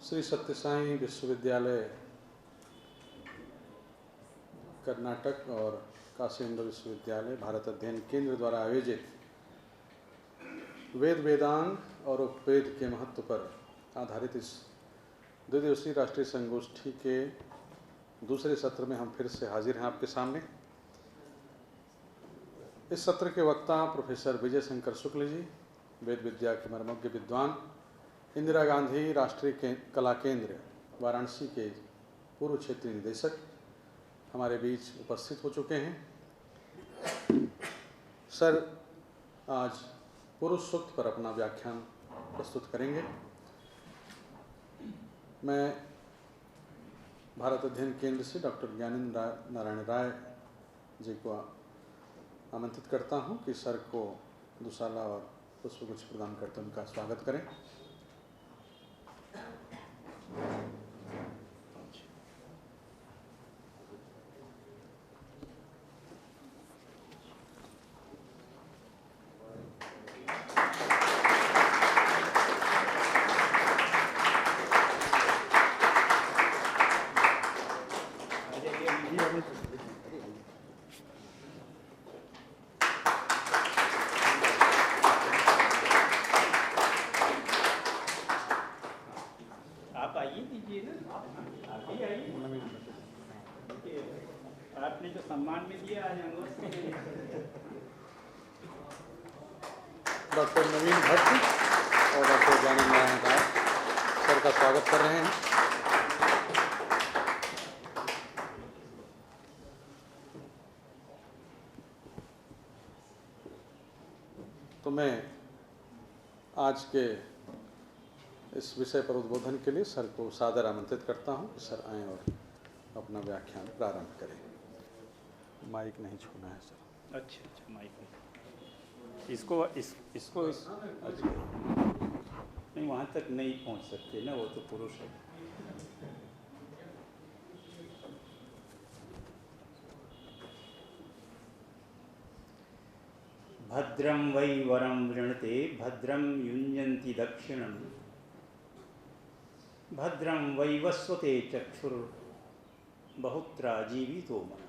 श्री सत्य साई विश्वविद्यालय कर्नाटक और काशी हिंदू विश्वविद्यालय भारत अध्ययन केंद्र द्वारा आयोजित वेद वेदांग और उपवेद के महत्व पर आधारित इस द्विदिवसीय राष्ट्रीय संगोष्ठी के दूसरे सत्र में हम फिर से हाजिर हैं आपके सामने। इस सत्र के वक्ता प्रोफेसर विजय शंकर शुक्ल जी, वेद विद्या के मर्मज्ञ विद्वान, इंदिरा गांधी राष्ट्रीय कला केंद्र वाराणसी के पूर्व क्षेत्रीय निदेशक हमारे बीच उपस्थित हो चुके हैं। सर आज पुरुष सूक्त पर अपना व्याख्यान प्रस्तुत करेंगे। मैं भारत अध्ययन केंद्र से डॉक्टर ज्ञानेंद्र नारायण राय जी को आमंत्रित करता हूं कि सर को दुशाला और पुष्पगुच्छ प्रदान करते उनका स्वागत करें। आपने जो सम्मान में दिया आज डॉक्टर नवीन भट्ट और डॉक्टर ज्ञानेंद्र नारायण राय सर का स्वागत कर रहे हैं। तो मैं आज के इस विषय पर उद्बोधन के लिए सर को सादर आमंत्रित करता हूं कि सर आएँ और अपना व्याख्यान प्रारंभ करें। माइक नहीं छूना है सर। अच्छा माइक इसको अच्छा नहीं, वहाँ तक नहीं पहुँच सकते ना, वो तो पुरुष है। भद्रं वै वरं वृणते भद्रं युञ्जन्ति दक्षिणं भद्रं वै वस्वते चक्षुर्बहुत्रा जीवितो मनः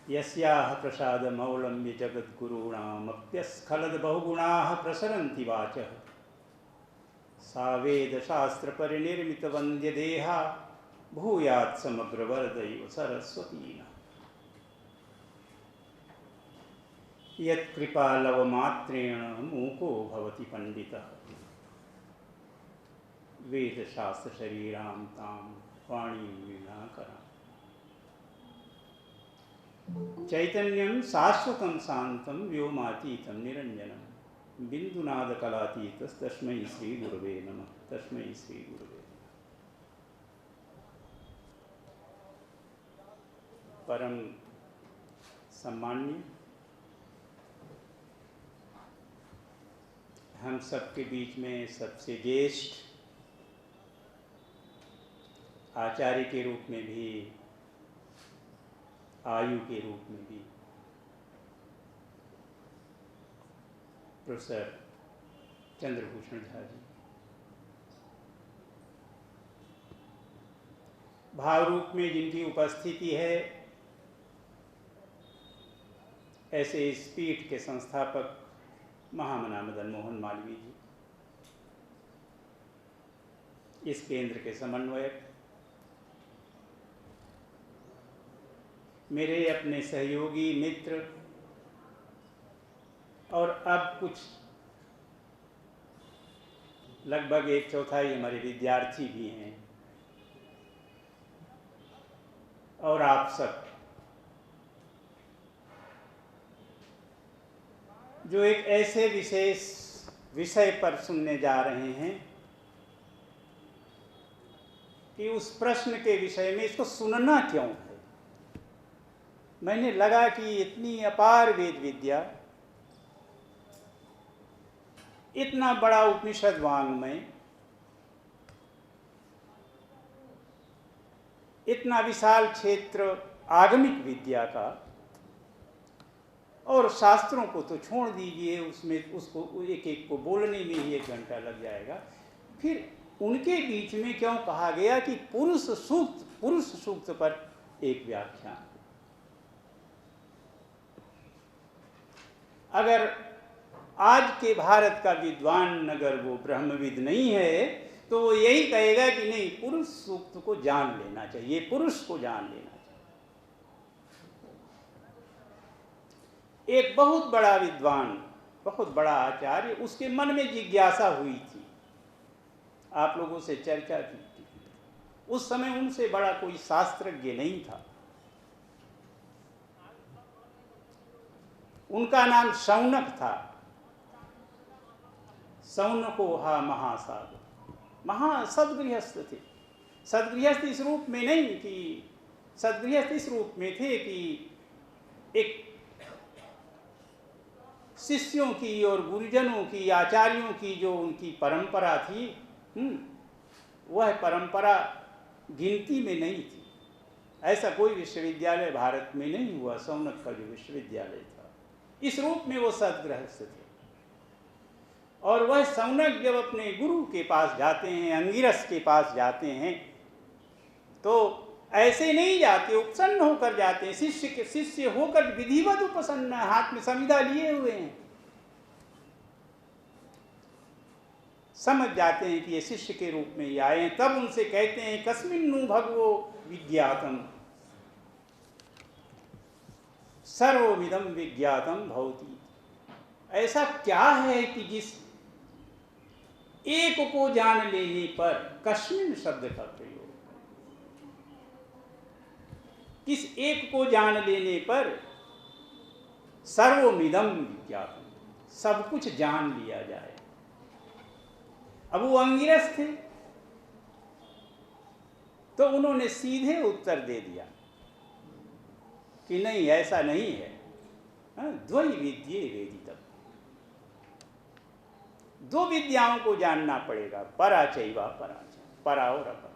यस्याः प्रसादमवलम्ब्य जगद्गुरूणामप्यस्खलद् बहुगुणाः प्रसरन्ति वाचः सा वेदशास्त्रपरिनिर्मितवन्द्यदेहा भूयात् समग्रवरदैव सरस्वती नः। यत्कृपालवमात्रेण मूको भवति पंडितः वेदशास्त्रशरीरां तां वाणीं वीणाकराम्। चैतन्यं शाश्वतं शान्तं व्योमातीतं निरञ्जनं बिन्दुनादकलातीतस्तस्मै श्रीगुरवे नमः। तस्मै श्रीगुरवे नमः। परम सम्मान्य हम सबके बीच में सबसे ज्येष्ठ आचार्य के रूप में भी, आयु के रूप में भी प्रोफेसर चंद्रभूषण झा जी, भाव रूप में जिनकी उपस्थिति है, ऐसे इस पीठ के संस्थापक महामना मदन मोहन मालवीय जी, इस केंद्र के समन्वयक, मेरे अपने सहयोगी मित्र और अब कुछ लगभग 1/4 हमारे विद्यार्थी भी हैं, और आप सब जो एक ऐसे विशेष विषय पर सुनने जा रहे हैं कि उस प्रश्न के विषय में इसको सुनना क्यों है। मैंने लगा कि इतनी अपार वेद विद्या, इतना बड़ा उपनिषद वाङ्मय, इतना विशाल क्षेत्र आगमिक विद्या का, और शास्त्रों को तो छोड़ दीजिए, उसमें उसको एक एक को बोलने में ही 1 घंटा लग जाएगा। फिर उनके बीच में क्यों कहा गया कि पुरुष सूक्त पर एक व्याख्यान। अगर आज के भारत का विद्वान अगर वो ब्रह्मविद नहीं है तो वो यही कहेगा कि नहीं, पुरुष सूक्त को जान लेना चाहिए, पुरुष को जान लेना चाहिए। एक बहुत बड़ा विद्वान, बहुत बड़ा आचार्य, उसके मन में जिज्ञासा हुई थी, आप लोगों से चर्चा की थी। उस समय उनसे बड़ा कोई शास्त्रज्ञ नहीं था। उनका नाम शौनक था। शौनको हा महासागर, सदगृहस्थ थे। सदगृहस्थ इस रूप में नहीं कि, सदगृहस्थ इस रूप में थे कि एक शिष्यों की और गुरुजनों की, आचार्यों की जो उनकी परंपरा थी, वह परंपरा गिनती में नहीं थी। ऐसा कोई विश्वविद्यालय भारत में नहीं हुआ, शौनक का जो विश्वविद्यालय था। इस रूप में वो सदगृहस्थ थे। और वह शौनक जब अपने गुरु के पास जाते हैं, अंगिरस के पास जाते हैं, तो ऐसे नहीं जाते, उपसन्न होकर जाते हैं। शिष्य होकर विधिवत उपसन्न, हाथ में संविदा लिए हुए हैं। समझ जाते हैं कि ये शिष्य के रूप में ही आए हैं। तब उनसे कहते हैं, कस्मिन्नु भगवो विज्ञातम सर्वविदम विज्ञातम भवति। ऐसा क्या है कि जिस एक को जान लेने पर, कस्मिन शब्द का प्रयोग, किस एक को जान लेने पर सर्वमिदम विज्ञातम, सब कुछ जान लिया जाए। अब वो अंगिरस थे तो उन्होंने सीधे उत्तर दे दिया कि नहीं, ऐसा नहीं है। द्वैविद्ये वेदितव्यम्, 2 विद्याओं को जानना पड़ेगा, परा चैवा पराच, परा और अपरा।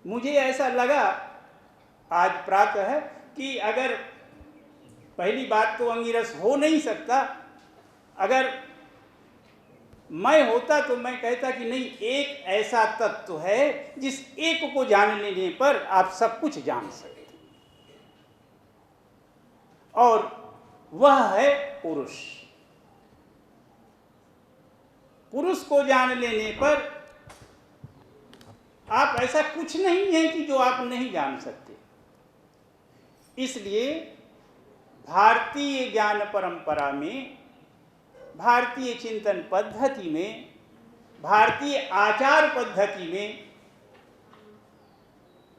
मुझे ऐसा लगा आज प्रातः कि अगर, पहली बात तो अंगिरस हो नहीं सकता, अगर मैं होता तो मैं कहता कि नहीं, एक ऐसा तत्व है जिस एक को जान लेने पर आप सब कुछ जान सकते, और वह है पुरुष। पुरुष को जान लेने पर आप, ऐसा कुछ नहीं है कि जो आप नहीं जान सकते। इसलिए भारतीय ज्ञान परंपरा में, भारतीय चिंतन पद्धति में, भारतीय आचार पद्धति में,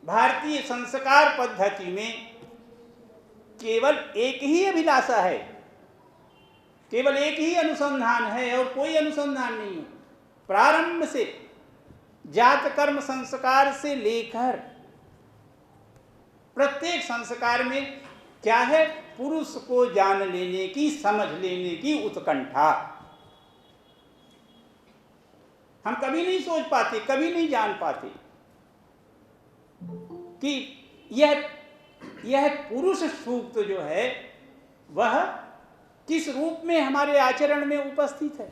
भारतीय संस्कार पद्धति में केवल एक ही अभिलाषा है, केवल एक ही अनुसंधान है, और कोई अनुसंधान नहीं है। प्रारंभ से, जात कर्म संस्कार से लेकर प्रत्येक संस्कार में क्या है? पुरुष को जान लेने की, समझ लेने की उत्कंठा। हम कभी नहीं सोच पाते, कभी नहीं जान पाते कि यह पुरुष सूक्त जो है वह किस रूप में हमारे आचरण में उपस्थित है।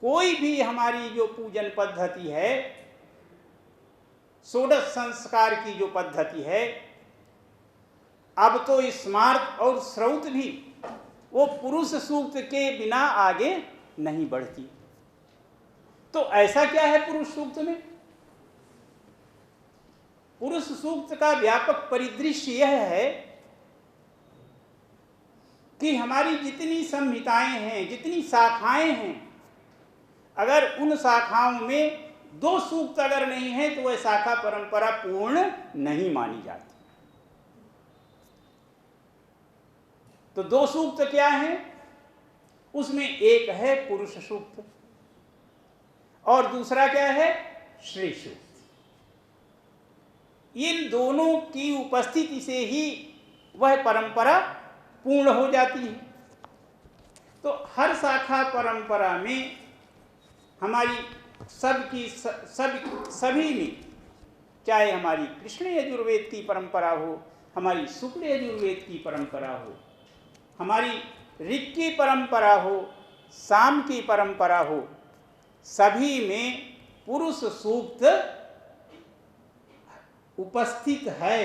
कोई भी हमारी जो पूजन पद्धति है, षोडश संस्कार की जो पद्धति है, अब तो स्मार्त और श्रौत भी वो पुरुष सूक्त के बिना आगे नहीं बढ़ती। तो ऐसा क्या है पुरुष सूक्त में? पुरुष सूक्त का व्यापक परिदृश्य यह है कि हमारी जितनी संहिताएं हैं, जितनी शाखाएं हैं, अगर उन शाखाओं में 2 सूक्त अगर नहीं है तो वह शाखा परंपरा पूर्ण नहीं मानी जाती। तो 2 सूक्त क्या है? उसमें एक है पुरुष सूक्त और दूसरा क्या है? श्री सूक्त। इन दोनों की उपस्थिति से ही वह परंपरा पूर्ण हो जाती है। तो हर शाखा परंपरा में हमारी सभी में, चाहे हमारी कृष्ण यजुर्वेद की परंपरा हो, हमारी शुक्ल यजुर्वेद की परंपरा हो, हमारी ऋग की परंपरा हो, साम की परंपरा हो, सभी में पुरुष सूक्त उपस्थित है।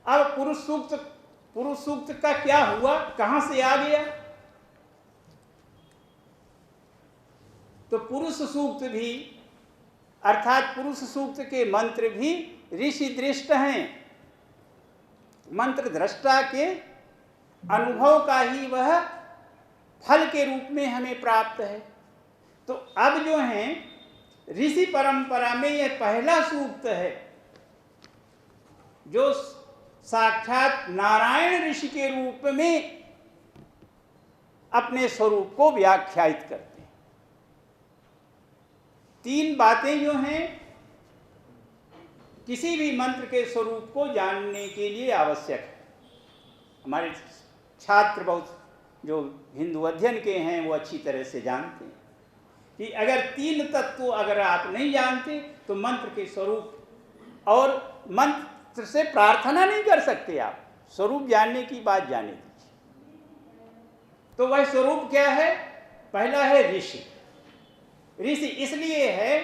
अब पुरुष सूक्त का क्या हुआ, कहां से आ गया? तो पुरुष सूक्त भी अर्थात पुरुष सूक्त के मंत्र भी ऋषि दृष्ट हैं, मंत्र दृष्टा के अनुभव का ही वह फल के रूप में हमें प्राप्त है। तो अब जो है ऋषि परंपरा में यह पहला सूक्त है जो साक्षात नारायण ऋषि के रूप में अपने स्वरूप को व्याख्यायित करते हैं। तीन बातें जो हैं किसी भी मंत्र के स्वरूप को जानने के लिए आवश्यक है। हमारे छात्र बहुत जो हिंदू अध्ययन के हैं वो अच्छी तरह से जानते हैं कि अगर तीन तत्व अगर आप नहीं जानते तो मंत्र के स्वरूप और मंत्र से प्रार्थना नहीं कर सकते आप। स्वरूप जानने की बात जाने दीजिए। तो वह स्वरूप क्या है? पहला है ऋषि। ऋषि इसलिए है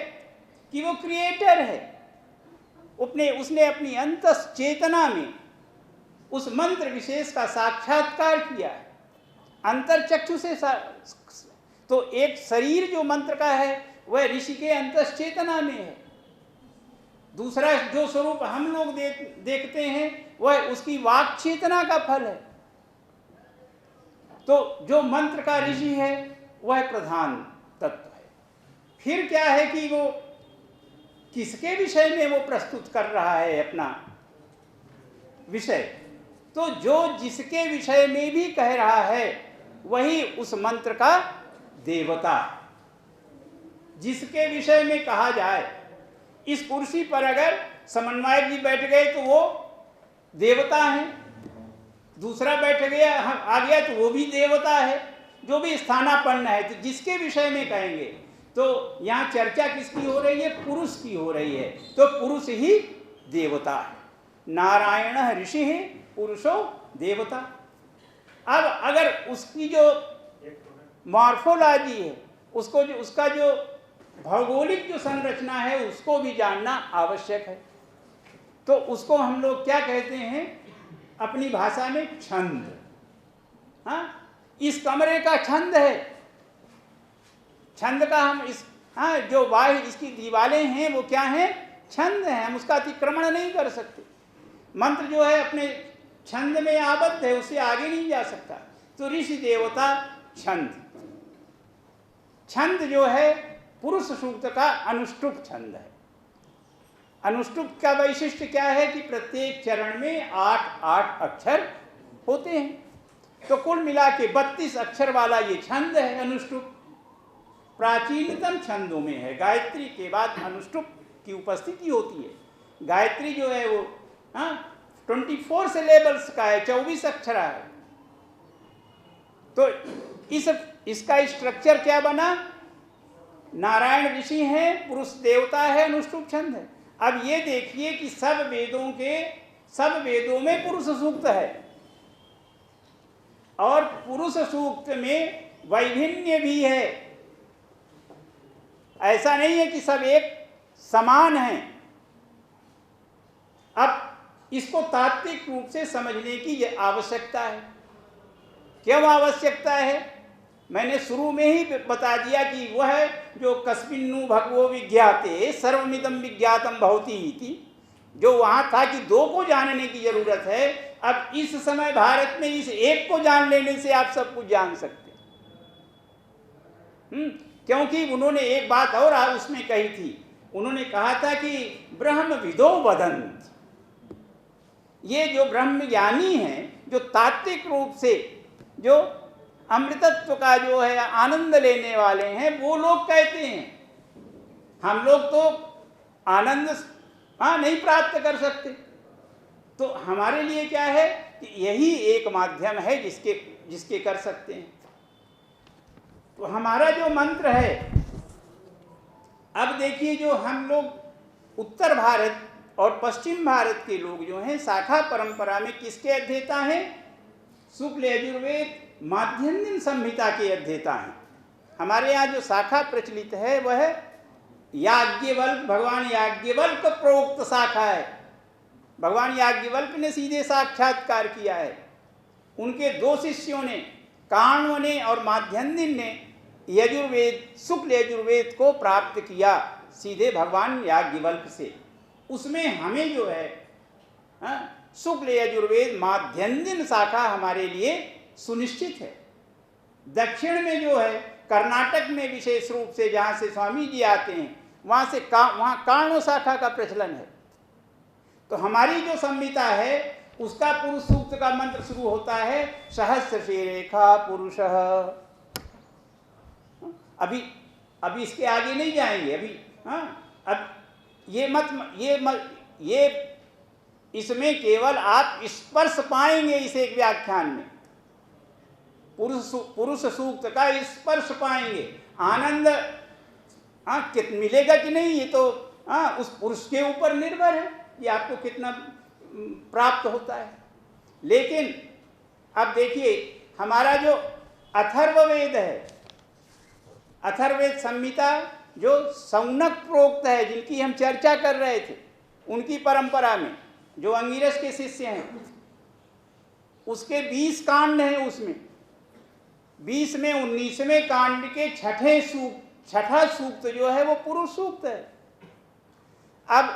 कि वो क्रिएटर है, उसने अपनी अंतस चेतना में उस मंत्र विशेष का साक्षात्कार किया है अंतरचक्षु से। तो एक शरीर जो मंत्र का है वह ऋषि के अंतस चेतना में है। दूसरा जो स्वरूप हम लोग देखते हैं वह उसकी वाक चेतना का फल है। तो जो मंत्र का ऋषि है वह प्रधान तत्व है। फिर क्या है कि वो किसके विषय में वो प्रस्तुत कर रहा है अपना विषय। तो जो जिसके विषय में भी कह रहा है वही उस मंत्र का देवता है। जिसके विषय में कहा जाए, इस कुर्सी पर अगर समन्वयक जी बैठ गए तो वो देवता है, दूसरा बैठ गया आ गया तो वो भी देवता है, जो भी स्थानापन्न है। तो जिसके विषय में कहेंगे तो यहाँ चर्चा किसकी हो रही है? पुरुष की हो रही है। तो पुरुष ही देवता है। नारायण ऋषि है, पुरुषो देवता। अब अगर उसकी जो मॉर्फोलॉजी है, उसका जो भौगोलिक जो संरचना है उसको भी जानना आवश्यक है। तो उसको हम लोग क्या कहते हैं अपनी भाषा में? छंद। हाँ, इस कमरे का छंद है। छंद का हम जो बाह्य इसकी दीवारें हैं वो क्या हैं? छंद हैं। हम उसका अतिक्रमण नहीं कर सकते। मंत्र जो है अपने छंद में आबद्ध है, उससे आगे नहीं जा सकता। तो ऋषि देवता छंद। छंद जो है पुरुष सूक्त का अनुष्टुप छंद है। अनुष्टुप का वैशिष्ट्य क्या है कि प्रत्येक चरण में 8-8 अक्षर होते हैं। तो कुल मिला के 32 अक्षर वाला ये छंद है अनुष्टुप। प्राचीनतम छंदों में है। गायत्री के बाद अनुष्टुप की उपस्थिति होती है। गायत्री जो है वो 24 सिलेबल्स का है, 24 अक्षर है। तो इसका स्ट्रक्चर क्या बना? नारायण ऋषि हैं, पुरुष देवता है, अनुष्टुप छंद है। अब ये देखिए कि सब वेदों में पुरुष सूक्त है और पुरुष सूक्त में वैभिन्य भी है। ऐसा नहीं है कि सब एक समान हैं। अब इसको तात्विक रूप से समझने की ये आवश्यकता है। क्यों आवश्यकता है? मैंने शुरू में ही बता दिया कि वह जो कस्मिन्नु भगवो विज्ञाते सर्वमिदं विज्ञातम भवति इति, जो वहाँ था कि दो को जानने की जरूरत है। अब इस समय भारत में इस एक को जान लेने से आप सब कुछ जान सकते हैं। क्योंकि उन्होंने एक बात और उसमें कही थी। उन्होंने कहा था कि ब्रह्म विदो वदन्त। ये जो ब्रह्म ज्ञानी हैं, जो तात्विक रूप से जो अमृतत्व का जो है आनंद लेने वाले हैं, वो लोग कहते हैं। हम लोग तो आनंद नहीं प्राप्त कर सकते। तो हमारे लिए क्या है कि यही एक माध्यम है जिसके कर सकते हैं। तो हमारा जो मंत्र है, अब देखिए जो हम लोग उत्तर भारत और पश्चिम भारत के लोग जो हैं शाखा परंपरा में किसके अध्येता हैं? शुक्ल यजुर्वेद माध्यन्दिन संहिता के अध्येता हैं। हमारे यहाँ जो शाखा प्रचलित है वह याज्ञवल्क्य, भगवान याज्ञवल्क्य प्रोक्त शाखा है। भगवान याज्ञवल्क्य ने सीधे साक्षात्कार किया है। उनके दो शिष्यों ने, काण्व ने और माध्यन्दिन ने यजुर्वेद, शुक्ल यजुर्वेद को प्राप्त किया सीधे भगवान याज्ञवल्क्य से। उसमें हमें जो है शुक्ल यजुर्वेद माध्यन्दिन शाखा हमारे लिए सुनिश्चित है। दक्षिण में जो है कर्नाटक में विशेष रूप से जहाँ से स्वामी जी आते हैं वहाँ काण्व शाखा का प्रचलन है। तो हमारी जो संहिता है उसका पुरुष सूक्त का मंत्र शुरू होता है सहस्र रेखा पुरुषः। अभी इसके आगे नहीं जाएंगे अभी। अब ये इसमें केवल आप स्पर्श पाएंगे इस एक व्याख्यान में। पुरुष सूक्त का स्पर्श पाएंगे। आनंद मिलेगा कि नहीं ये तो उस पुरुष के ऊपर निर्भर है कि आपको कितना प्राप्त होता है। लेकिन अब देखिए हमारा जो अथर्ववेद है, अथर्ववेद संहिता जो सौनक प्रोक्त है, जिनकी हम चर्चा कर रहे थे, उनकी परंपरा में जो अंगिरस के शिष्य हैं, उसके 20 कांड हैं। उसमें 20 में 19वें कांड के छठा सूक्त जो है वो पुरुष सूक्त है। अब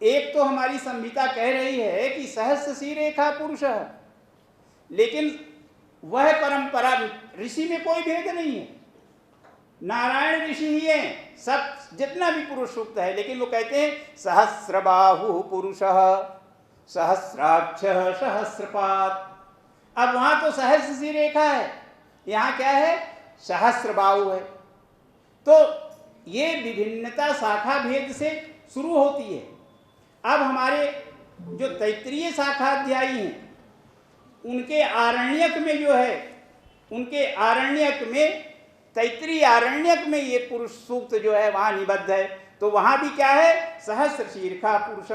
एक तो हमारी संहिता कह रही है कि सहस्र रेखा पुरुष है, लेकिन वह परंपरा ऋषि में कोई भेद नहीं है। नारायण ऋषि ही है, सब जितना भी पुरुष सूक्त है, लेकिन वो कहते हैं सहस्रबाहु पुरुषः सहस्राक्षः सहस्रपात्। अब वहां तो सहस्र रेखा है, यहाँ क्या है? सहस्रबाहु है। तो ये विभिन्नता शाखा भेद से शुरू होती है। अब हमारे जो तैत्तिरीय शाखाध्यायी हैं उनके आरण्यक में जो है, उनके आरण्यक में, तैत्तिरीय आरण्यक में ये पुरुष सूक्त जो है वहाँ निबद्ध है। तो वहाँ भी क्या है? सहस्र शीर्षा पुरुष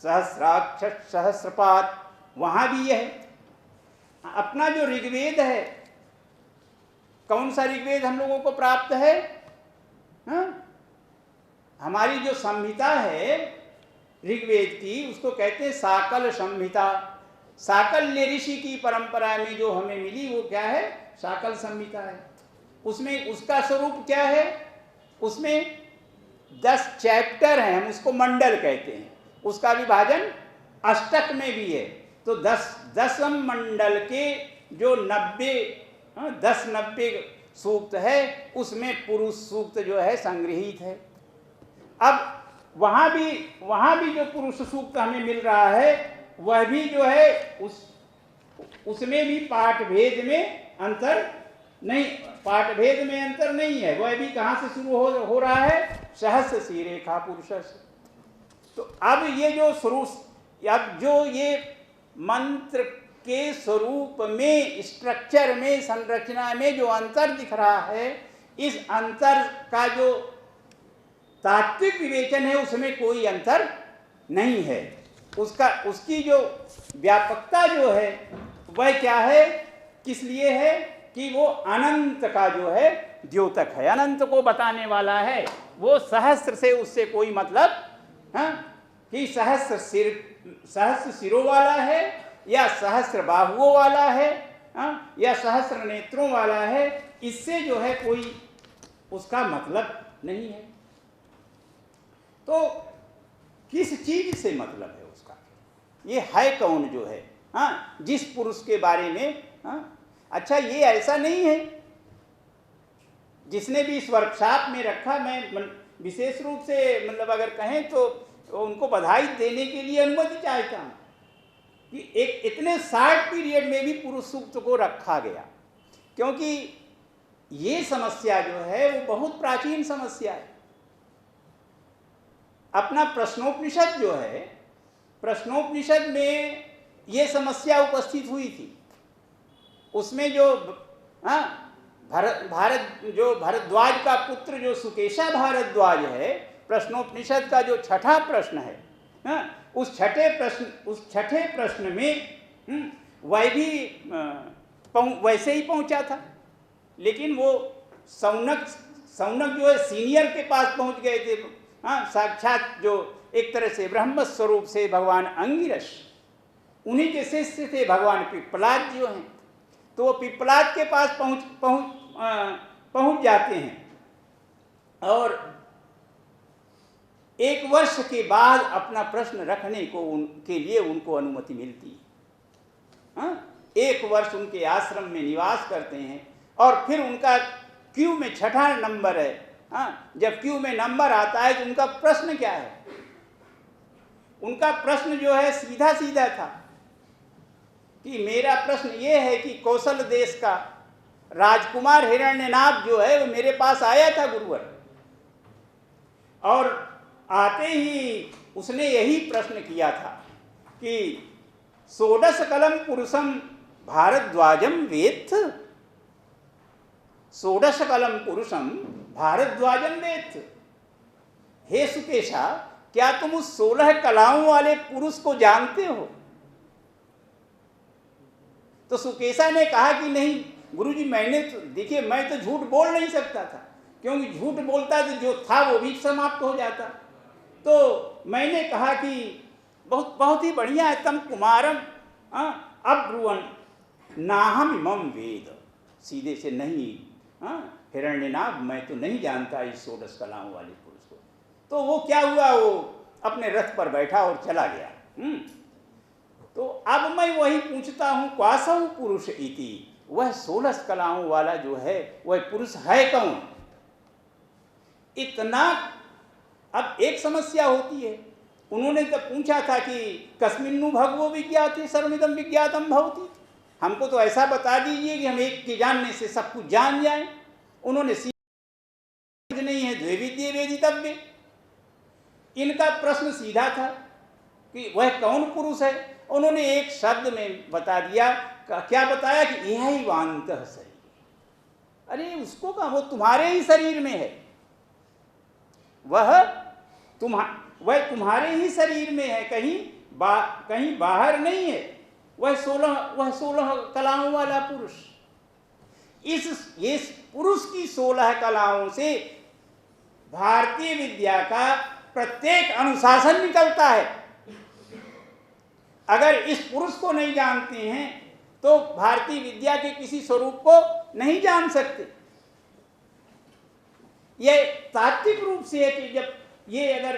सहस्राक्ष सहस्रपात, वहाँ भी यह है। अपना जो ऋग्वेद है, कौन सा ऋग्वेद हम लोगों को प्राप्त है? हमारी जो संहिता है ऋग्वेद की, उसको कहते हैं साकल संहिता। साकल्य ऋषि की परंपरा में जो हमें मिली वो क्या है? साकल संहिता है। उसमें उसका स्वरूप क्या है? उसमें 10 चैप्टर हैं, हम उसको मंडल कहते हैं। उसका विभाजन अष्टक में भी है। तो 10 मंडल के जो 90 सूक्त है उसमें पुरुष सूक्त जो है संग्रहित है। अब वहाँ भी जो पुरुष सूक्त हमें मिल रहा है वह भी जो है उसमें भी पाठ भेद में अंतर नहीं है। वह भी कहाँ से शुरू हो रहा है? सहस्र रेखा पुरुष से। तो अब ये जो ये मंत्र के स्वरूप में, स्ट्रक्चर में, संरचना में जो अंतर दिख रहा है, इस अंतर का जो तात्विक विवेचन है उसमें कोई अंतर नहीं है। उसकी जो व्यापकता जो है वह क्या है? किस लिए है? कि वो अनंत का जो है द्योतक है, अनंत को बताने वाला है। वो सहस्र से उससे कोई मतलब कि सहस्र सिरों वाला है या सहस्र बाहुओं वाला है या सहस्र नेत्रों वाला है, इससे जो है कोई उसका मतलब नहीं है। तो किस चीज से मतलब है उसका? ये है कौन जो है जिस पुरुष के बारे में अच्छा, ये ऐसा नहीं है। जिसने भी इस वर्कशॉप में रखा, मैं विशेष रूप से मतलब अगर कहें तो उनको बधाई देने के लिए अनुमति चाहता हूँ कि एक इतने शॉर्ट पीरियड में भी पुरुष सूक्त को रखा गया, क्योंकि ये समस्या जो है वो बहुत प्राचीन समस्या है। अपना प्रश्नोपनिषद जो है, प्रश्नोपनिषद में ये समस्या उपस्थित हुई थी। उसमें जो भारद्वाज का पुत्र जो सुकेशा भारद्वाज है, प्रश्नोपनिषद का जो छठा प्रश्न है, उस छठे प्रश्न में वह भी वैसे ही पहुंचा था, लेकिन वो सौनक जो है सीनियर के पास पहुंच गए थे। हाँ, साक्षात जो एक तरह से ब्रह्म स्वरूप से भगवान अंगिरस, उन्हीं के शिष्य थे भगवान पिप्पलाद जो हैं। तो वो पिप्पलाद के पास पहुंच जाते हैं और 1 वर्ष के बाद अपना प्रश्न रखने को उनके लिए उनको अनुमति मिलती है। हाँ, 1 वर्ष उनके आश्रम में निवास करते हैं और फिर उनका क्यू में 6ठा नंबर है। हाँ, जब क्यू में नंबर आता है तो उनका प्रश्न क्या है? उनका प्रश्न जो है सीधा सीधा था कि मेरा प्रश्न ये है कि कौशल देश का राजकुमार हिरण्यनाभ जो है वो मेरे पास आया था गुरुवर, और आते ही उसने यही प्रश्न किया था कि षोडश कलम पुरुषम भारद्वाजम वेत्थ, षोडश कलम पुरुषम भारद्वाजम वेत्थ। हे सुकेशा, क्या तुम उस 16 कलाओं वाले पुरुष को जानते हो? तो सुकेशा ने कहा कि नहीं गुरुजी, मैंने तो देखिए, मैं तो झूठ बोल नहीं सकता था, क्योंकि झूठ बोलता तो जो था वो भी समाप्त हो जाता। तो मैंने कहा कि बहुत ही बढ़िया है, तम कुमारम अब्रुवन नाहम इमम वेद। सीधे से नहीं, हिरण्यनाभ, मैं तो नहीं जानता इस 16 कलाओं वाले पुरुष को। तो वो क्या हुआ, वो अपने रथ पर बैठा और चला गया। तो अब मैं वही पूछता हूँ, क्वासौ पुरुष इति, वह 16 कलाओं वाला जो है वह पुरुष है कौन? इतना अब एक समस्या होती है। उन्होंने तो पूछा था कि कस्मिन्नु भगवो विज्ञाते सर्वमिदं विज्ञातम भवति, हमको तो ऐसा बता दीजिए कि हम एक के जानने से सब कुछ जान जाएं। उन्होंने नहीं है द्विविद्ये वेदितव्य। इनका प्रश्न सीधा था कि वह कौन पुरुष है। उन्होंने एक शब्द में बता दिया, क्या बताया कि यह ही वांतः शरीर। अरे उसको कहा, वो तुम्हारे ही शरीर में है, वह तुम्हारे ही शरीर में है, कहीं बाहर नहीं है। वह 16 कलाओं वाला पुरुष। इस पुरुष की 16 कलाओं से भारतीय विद्या का प्रत्येक अनुशासन निकलता है। अगर इस पुरुष को नहीं जानते हैं तो भारतीय विद्या के किसी स्वरूप को नहीं जान सकते। ये तात्विक रूप से है कि जब ये अगर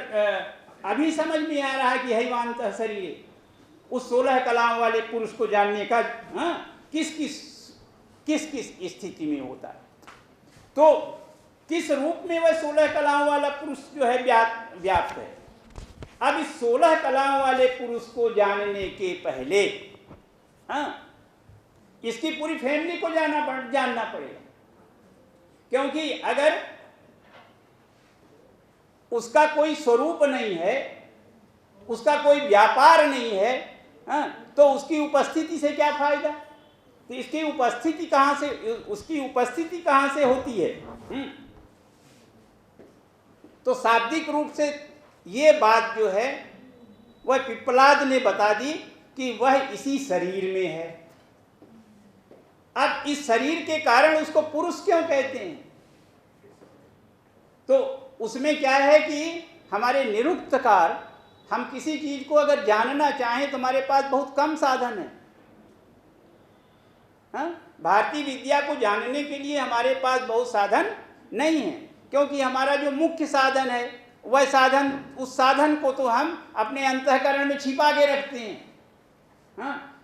अभी समझ में आ रहा है कि हैवांतः शरीर, उस 16 कलाओं वाले पुरुष को जानने का किस किस स्थिति में होता है, तो किस रूप में वह 16 कलाओं वाला पुरुष जो है व्याप्त है। अब इस 16 कलाओं वाले पुरुष को जानने के पहले इसकी पूरी फैमिली को जानना पड़ेगा, क्योंकि अगर उसका कोई स्वरूप नहीं है, उसका कोई व्यापार नहीं है, तो उसकी उपस्थिति से क्या फायदा। तो उसकी उपस्थिति कहाँ से होती है। तो शाब्दिक रूप से ये बात जो है वह पिप्पलाद ने बता दी कि वह इसी शरीर में है। अब इस शरीर के कारण उसको पुरुष क्यों कहते हैं, तो उसमें क्या है कि हमारे निरुक्तकार, हम किसी चीज को अगर जानना चाहें तो हमारे पास बहुत कम साधन है। भारतीय विद्या को जानने के लिए हमारे पास बहुत साधन नहीं है, क्योंकि हमारा जो मुख्य साधन है वह साधन, उस साधन को तो हम अपने अंतःकरण में छिपा के रखते हैं।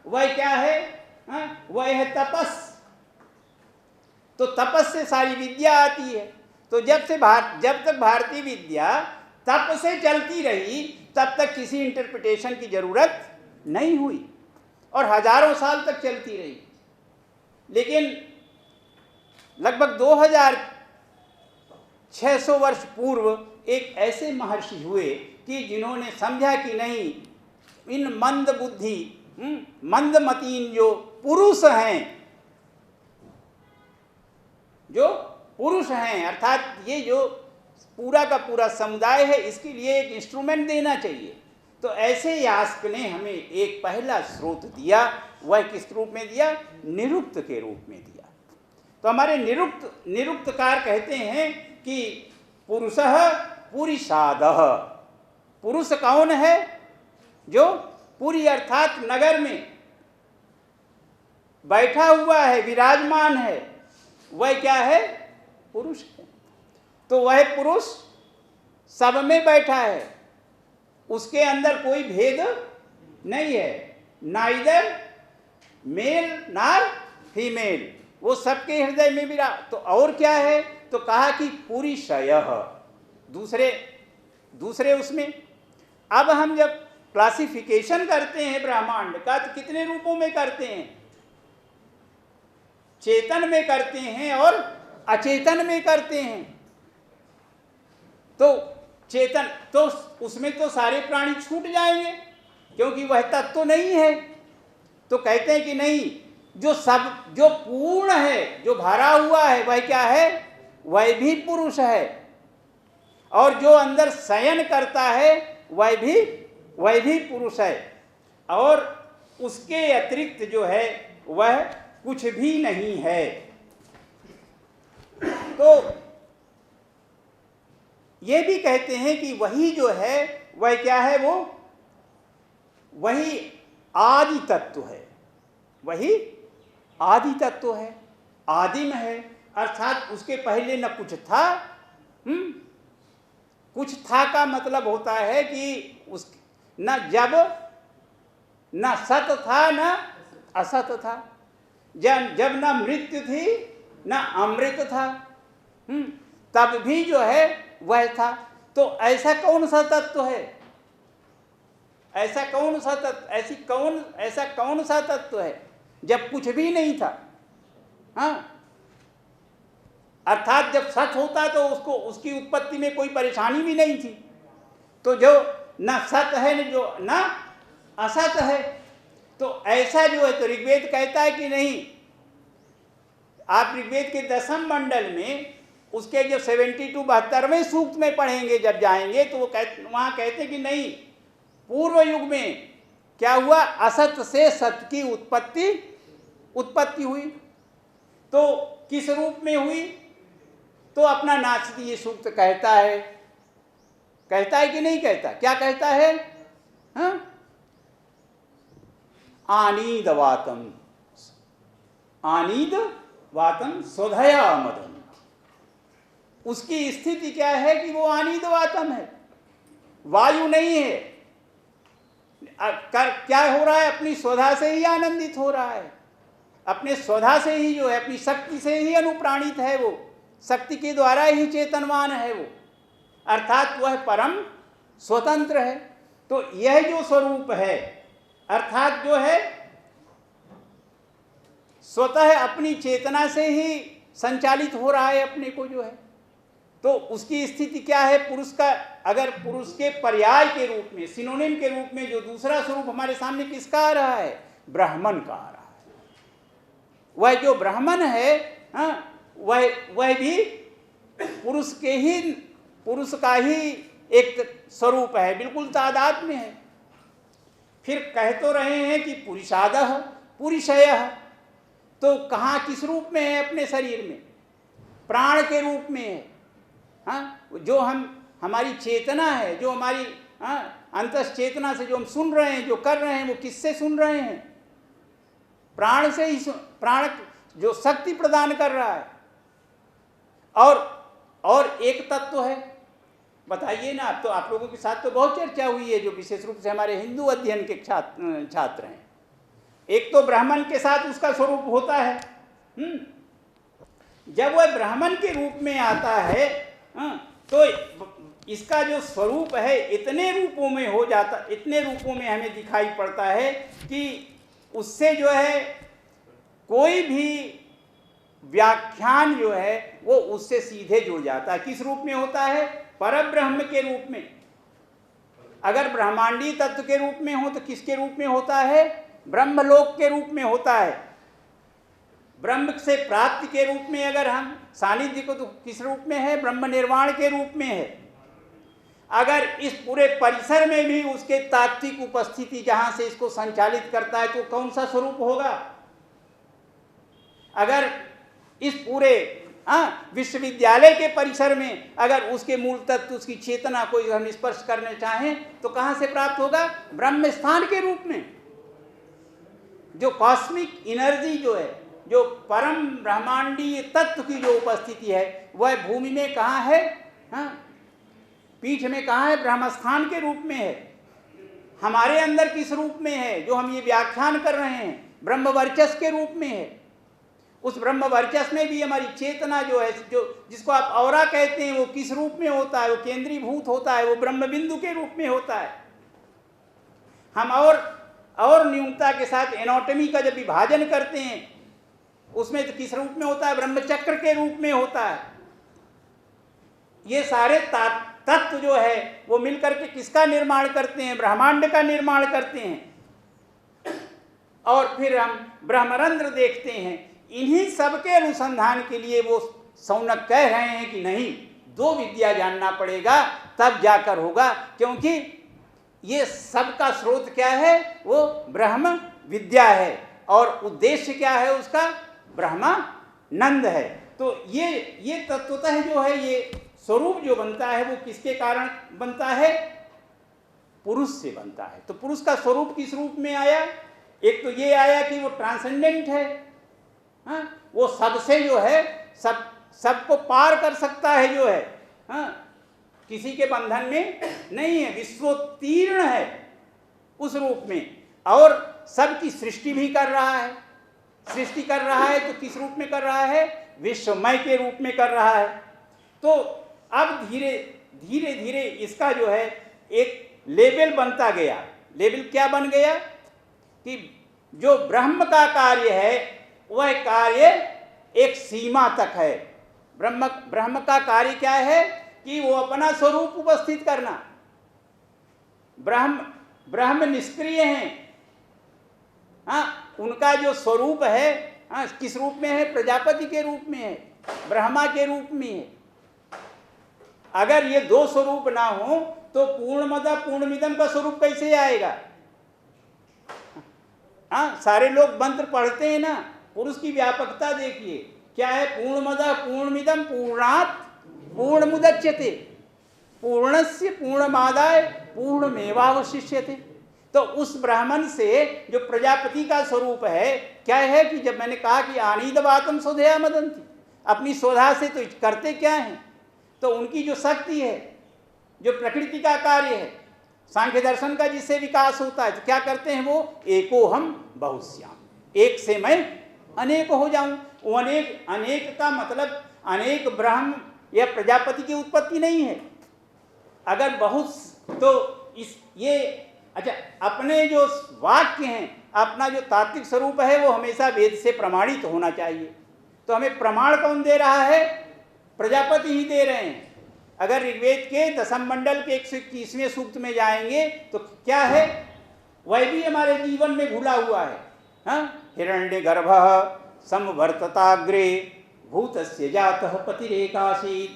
वह क्या है, वह है तपस। तो तपस से सारी विद्या आती है। तो जब तक भारतीय विद्या तप से चलती रही तब तक किसी इंटरप्रिटेशन की जरूरत नहीं हुई और हजारों साल तक चलती रही। लेकिन लगभग 2600 वर्ष पूर्व एक ऐसे महर्षि हुए कि जिन्होंने समझा कि नहीं, इन मंद बुद्धि मंदमतीन जो पुरुष हैं, अर्थात ये जो पूरा का पूरा समुदाय है, इसके लिए एक इंस्ट्रूमेंट देना चाहिए। तो ऐसे यास्क ने हमें एक पहला स्रोत दिया, वह किस रूप में दिया? निरुक्त के रूप में दिया। तो हमारे निरुक्तकार कहते हैं कि पुरुषः पुरीषादः, पुरुष कौन है? जो पुरी अर्थात नगर में बैठा हुआ है, विराजमान है, वह क्या है? पुरुष है। तो वह पुरुष सब में बैठा है, उसके अंदर कोई भेद नहीं है, नाइदर मेल नार फीमेल, वो सबके हृदय में भी तो और क्या है? तो कहा कि पुरीषयः, दूसरे उसमें। अब हम जब क्लासिफिकेशन करते हैं ब्रह्मांड का तो कितने रूपों में करते हैं? चेतन में करते हैं और अचेतन में करते हैं। तो चेतन तो उसमें तो सारे प्राणी छूट जाएंगे क्योंकि वह तत्व तो नहीं है। तो कहते हैं कि नहीं, जो पूर्ण है, जो भरा हुआ है, वह क्या है? वह भी पुरुष है। और जो अंदर शयन करता है वह भी पुरुष है। और उसके अतिरिक्त जो है वह कुछ भी नहीं है। तो ये भी कहते हैं कि वही जो है वह क्या है? वही आदि तत्व है, वही आदि तत्व है, आदिम है। अर्थात उसके पहले न कुछ था। कुछ था का मतलब होता है कि उस न जब न सत था न असत था, जब न मृत्यु थी न अमृत था, तब भी जो है वह था। तो ऐसा कौन सा तत्व है? ऐसा कौन सा तत्व है जब कुछ भी नहीं था? हाँ, अर्थात जब सत होता तो उसकी उत्पत्ति में कोई परेशानी भी नहीं थी। तो जो न सत है न असत है, तो ऐसा जो है, तो ऋग्वेद कहता है कि नहीं। आप ऋग्वेद के 10वें मंडल में उसके जो 72वें सूक्त में पढ़ेंगे जब जाएंगे, तो वहां कहते कि नहीं, पूर्व युग में क्या हुआ? असत से सत की उत्पत्ति हुई। तो किस रूप में हुई? तो अपना नाचती ये सूक्त कहता है कि नहीं कहता? क्या कहता है? हाँ, आनीद वातम स्वधया मदन। उसकी स्थिति क्या है कि वो आनीद वातम है, वायु नहीं है। क्या हो रहा है? अपनी स्वधा से ही आनंदित हो रहा है, अपने स्वधा से ही जो है, अपनी शक्ति से ही अनुप्राणित है, वो शक्ति के द्वारा ही चेतनवान है वो, अर्थात वह परम स्वतंत्र है। तो यह जो स्वरूप है, अर्थात जो है स्वतः अपनी चेतना से ही संचालित हो रहा है अपने को जो है। तो उसकी स्थिति क्या है? पुरुष का, अगर पुरुष के पर्याय के रूप में, सिनोनिम के रूप में जो दूसरा स्वरूप हमारे सामने किसका आ रहा है? ब्राह्मण का आ रहा है। वह जो ब्राह्मण है, वह भी पुरुष का ही एक स्वरूप है, बिल्कुल तादाद में है। फिर कह तो रहे हैं कि पुरुषादः पुरुषयः, तो कहाँ किस रूप में है? अपने शरीर में प्राण के रूप में है। हाँ, जो हमारी चेतना है, जो हमारी अंतस चेतना से जो हम सुन रहे हैं, जो कर रहे हैं, वो किससे सुन रहे हैं? प्राण से ही। प्राण जो शक्ति प्रदान कर रहा है। और एक तत्व है, बताइए ना। अब तो आप लोगों के साथ तो बहुत चर्चा हुई है, जो विशेष रूप से हमारे हिंदू अध्ययन के छात्र हैं। एक तो ब्राह्मण के साथ उसका स्वरूप होता है। जब वह ब्राह्मण के रूप में आता है, तो इसका जो स्वरूप है इतने रूपों में हो जाता, इतने रूपों में हमें दिखाई पड़ता है कि उससे जो है कोई भी व्याख्यान जो है वो उससे सीधे जुड़ जाता है। किस रूप में होता है? परब्रह्म के रूप में। अगर ब्रह्मांडीय तत्व के रूप में हो तो किसके रूप में होता है? ब्रह्मलोक के रूप में होता है। ब्रह्म से प्राप्ति के रूप में अगर हम सानिध्य को, तो किस रूप में है? ब्रह्म निर्वाण के रूप में है। अगर इस पूरे परिसर में भी उसके तात्विक उपस्थिति जहां से इसको संचालित करता है तो कौन सा स्वरूप होगा? अगर इस पूरे विश्वविद्यालय के परिसर में अगर उसके मूल तत्व, उसकी चेतना को हम स्पर्श करने चाहें तो कहां से प्राप्त होगा? ब्रह्म स्थान के रूप में। जो कॉस्मिक एनर्जी जो है, जो परम ब्रह्मांडीय तत्व की जो उपस्थिति है, वह भूमि में कहाँ है? पीठ में कहाँ है? ब्रह्मस्थान के रूप में है। हमारे अंदर किस रूप में है? जो हम ये व्याख्यान कर रहे हैं, ब्रह्म वर्चस्व के रूप में है। उस ब्रह्म वर्चस्व में भी हमारी चेतना जो है, जो जिसको आप औरा कहते हैं, वो किस रूप में होता है? वो केंद्रीभूत होता है, वो ब्रह्म बिंदु के रूप में होता है। हम और न्यूनता के साथ एनाटॉमी का जब विभाजन करते हैं, उसमें तो किस रूप में होता है? ब्रह्मचक्र के रूप में होता है। ये सारे तत्व जो है वो मिलकर के किसका निर्माण करते हैं? ब्रह्मांड का निर्माण करते हैं। और फिर हम ब्रह्मरंध्र देखते हैं। इन्हीं सबके अनुसंधान के लिए वो सौनक कह रहे हैं कि नहीं, दो विद्या जानना पड़ेगा, तब जाकर होगा। क्योंकि ये सबका स्रोत क्या है? वो ब्रह्म विद्या है। और उद्देश्य क्या है उसका? ब्रह्मानंद है। तो ये तत्वतः जो है, ये स्वरूप जो बनता है वो किसके कारण बनता है? पुरुष से बनता है। तो पुरुष का स्वरूप किस रूप में आया? एक तो ये आया कि वो ट्रांसेंडेंट है, वो सबसे जो है सबको पार कर सकता है, जो है किसी के बंधन में नहीं है, विश्वोत्तीर्ण है उस रूप में। और सबकी सृष्टि भी कर रहा है। सृष्टि कर रहा है तो किस रूप में कर रहा है? विश्वमय के रूप में कर रहा है। तो अब धीरे धीरे इसका जो है एक लेवल बनता गया। लेवल क्या बन गया? कि जो ब्रह्म का कार्य है वह कार्य एक सीमा तक है। ब्रह्म का कार्य क्या है? कि वो अपना स्वरूप उपस्थित करना। ब्रह्म निष्क्रिय हैं। उनका जो स्वरूप है किस रूप में है? प्रजापति के रूप में है, ब्रह्मा के रूप में है। अगर ये दो स्वरूप ना हो तो पूर्णमदा पूर्णमिदम का स्वरूप कैसे आएगा? सारे लोग मंत्र पढ़ते हैं ना, पुरुष की व्यापकता देखिए क्या है? पूर्णमदा पूर्णमिदम पूर्णात् पूर्णमुदच्यते पूर्णस्य पूर्णमादाय पूर्णमेवावशिष्यते। तो उस ब्राह्मण से जो प्रजापति का स्वरूप है क्या है? कि जब मैंने कहा कि आनीदवातम स्वधया मदंती, अपनी स्वधा से तो करते क्या हैं? तो उनकी जो शक्ति है, जो प्रकृति का कार्य है, सांख्य दर्शन का जिससे विकास होता है, तो क्या करते हैं वो? एको हम बहुश्याम, एक से मैं अनेक हो जाऊं। वो अनेक का मतलब अनेक ब्रह्म या प्रजापति की उत्पत्ति नहीं है। अगर बहुत तो ये अच्छा, अपने जो वाक्य हैं, अपना जो तात्विक स्वरूप है वो हमेशा वेद से प्रमाणित होना चाहिए। तो हमें प्रमाण कौन दे रहा है? प्रजापति ही दे रहे हैं। अगर ऋग्वेद के दशम मंडल के 121वें सूक्त में जाएंगे तो क्या है? वह भी हमारे जीवन में घुला हुआ है। हिरण्य गर्भः समवर्तताग्रे भूतस्य जातः पतिरेकासीत्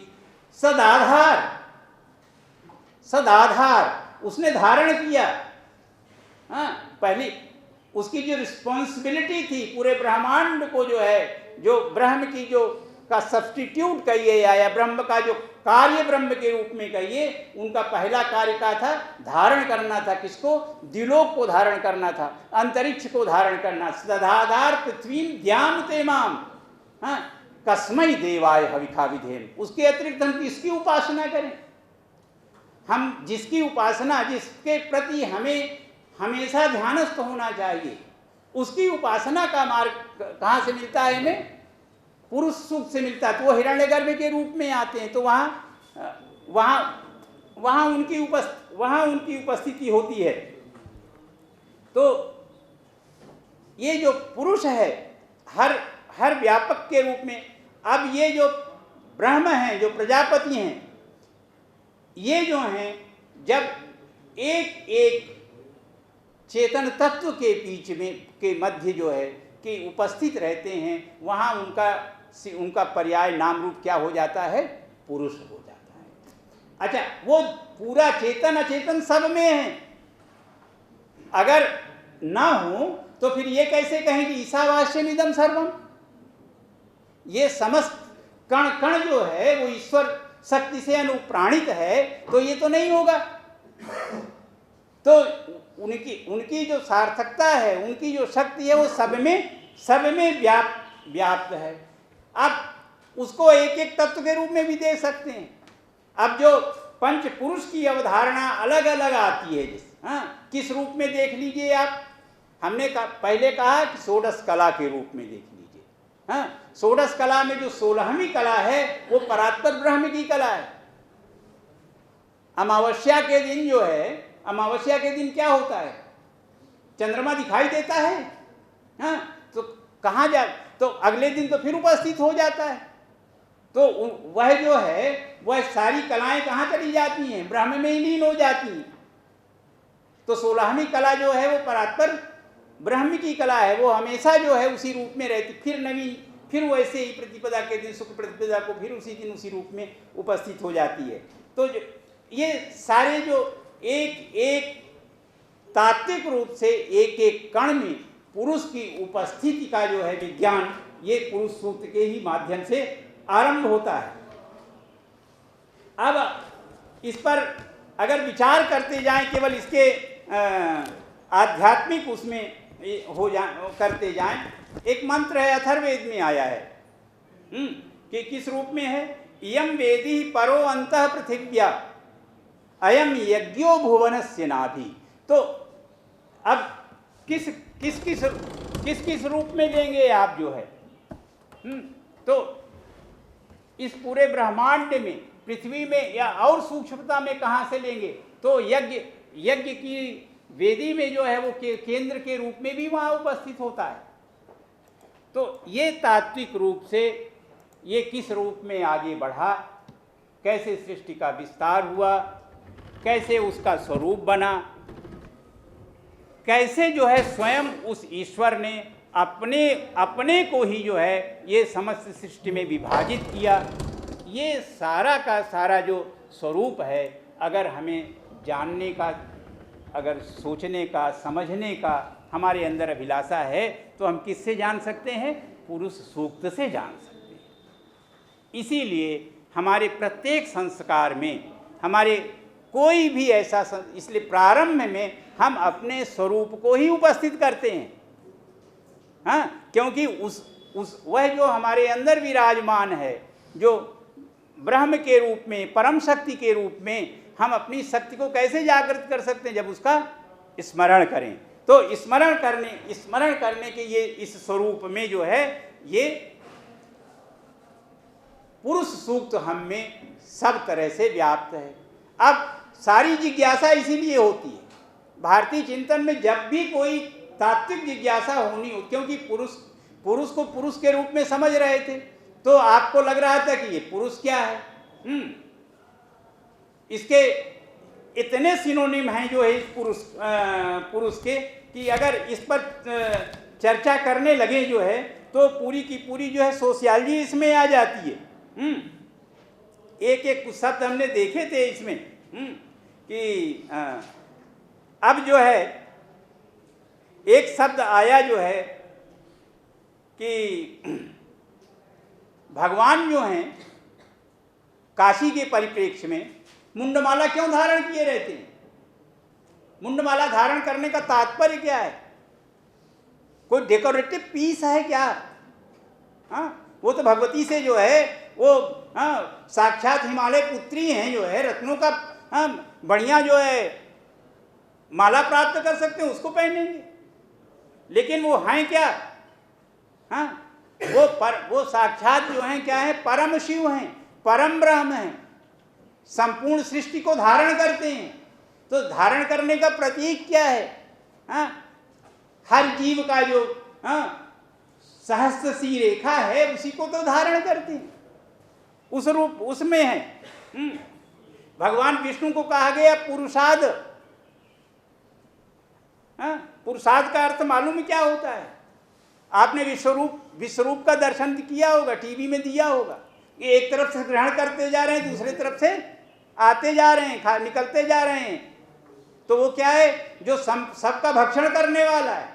सदाधार उसने धारण किया। पहली उसकी जो रिस्पॉन्सिबिलिटी थी पूरे ब्रह्मांड को, जो है, जो ब्रह्म की जो का सब्स्टिट्यूट कहिए या ब्रह्म का जो कार्य ब्रह्म के रूप में कहिए, उनका पहला कार्य का था धारण करना था। किसको? द्युलोक को धारण करना था, अंतरिक्ष को धारण करना। सदाधार पृथ्वी द्यामुते माम कस्मै देवाय हविखा विधेम। उसके अतिरिक्त हम किसकी उपासना करें? हम जिसकी उपासना, जिसके प्रति हमें हमेशा ध्यानस्थ होना चाहिए, उसकी उपासना का मार्ग कहाँ से मिलता है? हमें पुरुष सुख से मिलता है। तो वो हिरण्यगर्भ के रूप में आते हैं, तो वहाँ उनकी उपस्थिति होती है। तो ये जो पुरुष है हर व्यापक के रूप में, अब ये जो ब्रह्म हैं, जो प्रजापति हैं, ये जो हैं जब एक एक चेतन तत्व के बीच में के मध्य जो है कि उपस्थित रहते हैं, वहाँ उनका पर्याय नाम रूप क्या हो जाता है? पुरुष हो जाता है। अच्छा, वो पूरा चेतन अचेतन सब में है। अगर ना हो तो फिर ये कैसे कहें कि ईशावास्यम इदम सर्वम? ये समस्त कण कण जो है वो ईश्वर शक्ति से अनुप्राणित है, तो ये तो नहीं होगा। तो उनकी जो सार्थकता है, उनकी जो शक्ति है, वो सब में व्याप्त है। अब उसको एक एक तत्व के रूप में भी देख सकते हैं। अब जो पंच पुरुष की अवधारणा अलग अलग आती है, किस रूप में देख लीजिए आप। हमने पहले कहा कि षोडश कला के रूप में देख लीजिए। षोडश कला में जो 16वीं कला है वो परात्पर ब्रह्म की कला है। अमावस्या के दिन जो है, अमावस्या के दिन क्या होता है? चंद्रमा दिखाई देता है। तो कहाँ जा, तो अगले दिन तो फिर उपस्थित हो जाता है। तो वह जो है वह सारी कलाएं कहाँ चली जाती हैं? ब्रह्म में ही लीन हो जाती हैं। तो 16वीं कला जो है वो परात्पर ब्रह्म की कला है। वो हमेशा जो है उसी रूप में रहती, फिर नवीन, फिर वैसे ही प्रतिपदा के दिन, शुक्ल प्रतिपदा को फिर उसी दिन उसी रूप में उपस्थित हो जाती है। तो ये सारे जो एक एक तात्विक रूप से एक एक कण में पुरुष की उपस्थिति का जो है विज्ञान, ये पुरुष सूत्र के ही माध्यम से आरंभ होता है। अब इस पर अगर विचार करते जाएं, केवल इसके आध्यात्मिक उसमें करते जाएं, एक मंत्र है, अथर्ववेद में आया है कि किस रूप में है? इयं वेदी परो अंतः पृथिव्या अयम यज्ञो भुवनस्य नाभि। तो अब किस रूप में लेंगे आप जो है? तो इस पूरे ब्रह्मांड में, पृथ्वी में या और सूक्ष्मता में कहाँ से लेंगे? तो यज्ञ की वेदी में जो है वो केंद्र के रूप में भी वहाँ उपस्थित होता है। तो ये तात्विक रूप से ये किस रूप में आगे बढ़ा, कैसे सृष्टि का विस्तार हुआ, कैसे उसका स्वरूप बना, कैसे जो है स्वयं उस ईश्वर ने अपने को ही जो है ये समस्त सृष्टि में विभाजित किया। ये सारा का सारा जो स्वरूप है, अगर हमें जानने का, अगर सोचने का, समझने का हमारे अंदर अभिलाषा है, तो हम किससे जान सकते हैं? पुरुष सूक्त से जान सकते हैं। इसीलिए हमारे प्रत्येक संस्कार में, हमारे कोई भी ऐसा इसलिए प्रारंभ में हम अपने स्वरूप को ही उपस्थित करते हैं। क्योंकि वह जो हमारे अंदर विराजमान है, जो ब्रह्म के रूप में, परम शक्ति के रूप में, हम अपनी शक्ति को कैसे जागृत कर सकते हैं? जब उसका स्मरण करें। तो स्मरण करने के ये इस स्वरूप में जो है ये पुरुष सूक्त हम में सब तरह से व्याप्त है। अब सारी जिज्ञासा इसीलिए होती है भारतीय चिंतन में, जब भी कोई तात्विक जिज्ञासा होनी हो, क्योंकि पुरुष को पुरुष के रूप में समझ रहे थे, तो आपको लग रहा था कि ये पुरुष क्या है। इसके इतने सिनोनिम हैं जो है इस पुरुष के, कि अगर इस पर चर्चा करने लगे जो है तो पूरी की पूरी जो है सोशियोलॉजी इसमें आ जाती है। एक एक कुछ शब्द हमने देखे थे इसमें कि अब जो है एक शब्द आया जो है कि भगवान जो हैं काशी के परिप्रेक्ष्य में मुंडमाला क्यों धारण किए रहते हैं? मुंडमाला धारण करने का तात्पर्य क्या है? कोई डेकोरेटिव पीस है क्या? वो तो भगवती से जो है वो साक्षात हिमालय पुत्री हैं, जो है रत्नों का बढ़िया जो है माला प्राप्त कर सकते हैं, उसको पहनेंगे। लेकिन वो हैं क्या? वो साक्षात जो हैं क्या है? परम शिव हैं, परम ब्रह्म हैं, संपूर्ण सृष्टि को धारण करते हैं। तो धारण करने का प्रतीक क्या है? हर जीव का जो सहस्त्र सी रेखा है उसी को तो धारण करते हैं, उस रूप उसमें है। भगवान विष्णु को कहा गया पुरुषाद। पुरुषाद का अर्थ मालूम क्या होता है? आपने विश्वरूप का दर्शन किया होगा, टीवी में दिया होगा। ये एक तरफ से ग्रहण करते जा रहे हैं, दूसरी तरफ से आते जा रहे हैं, निकलते जा रहे हैं। तो वो क्या है, जो सबका भक्षण करने वाला है,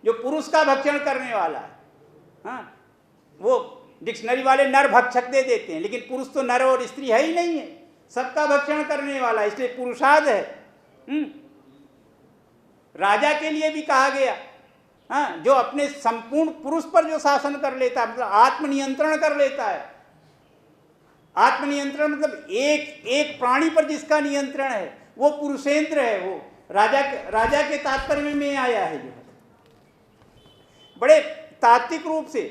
जो पुरुष का भक्षण करने वाला है। हाँ, वो डिक्शनरी वाले नर भक्षक दे देते हैं, लेकिन पुरुष तो नर और स्त्री है ही नहीं है, सबका भक्षण करने वाला, इसलिए पुरुषार्थ है। राजा के लिए भी कहा गया, हाँ, जो अपने संपूर्ण पुरुष पर जो शासन कर लेता है, मतलब आत्मनियंत्रण कर लेता है। आत्मनियंत्रण मतलब एक एक प्राणी पर जिसका नियंत्रण है वो पुरुषेंद्र है, वो राजा के तात्पर्य में आया है। जो है बड़े तात्विक रूप से,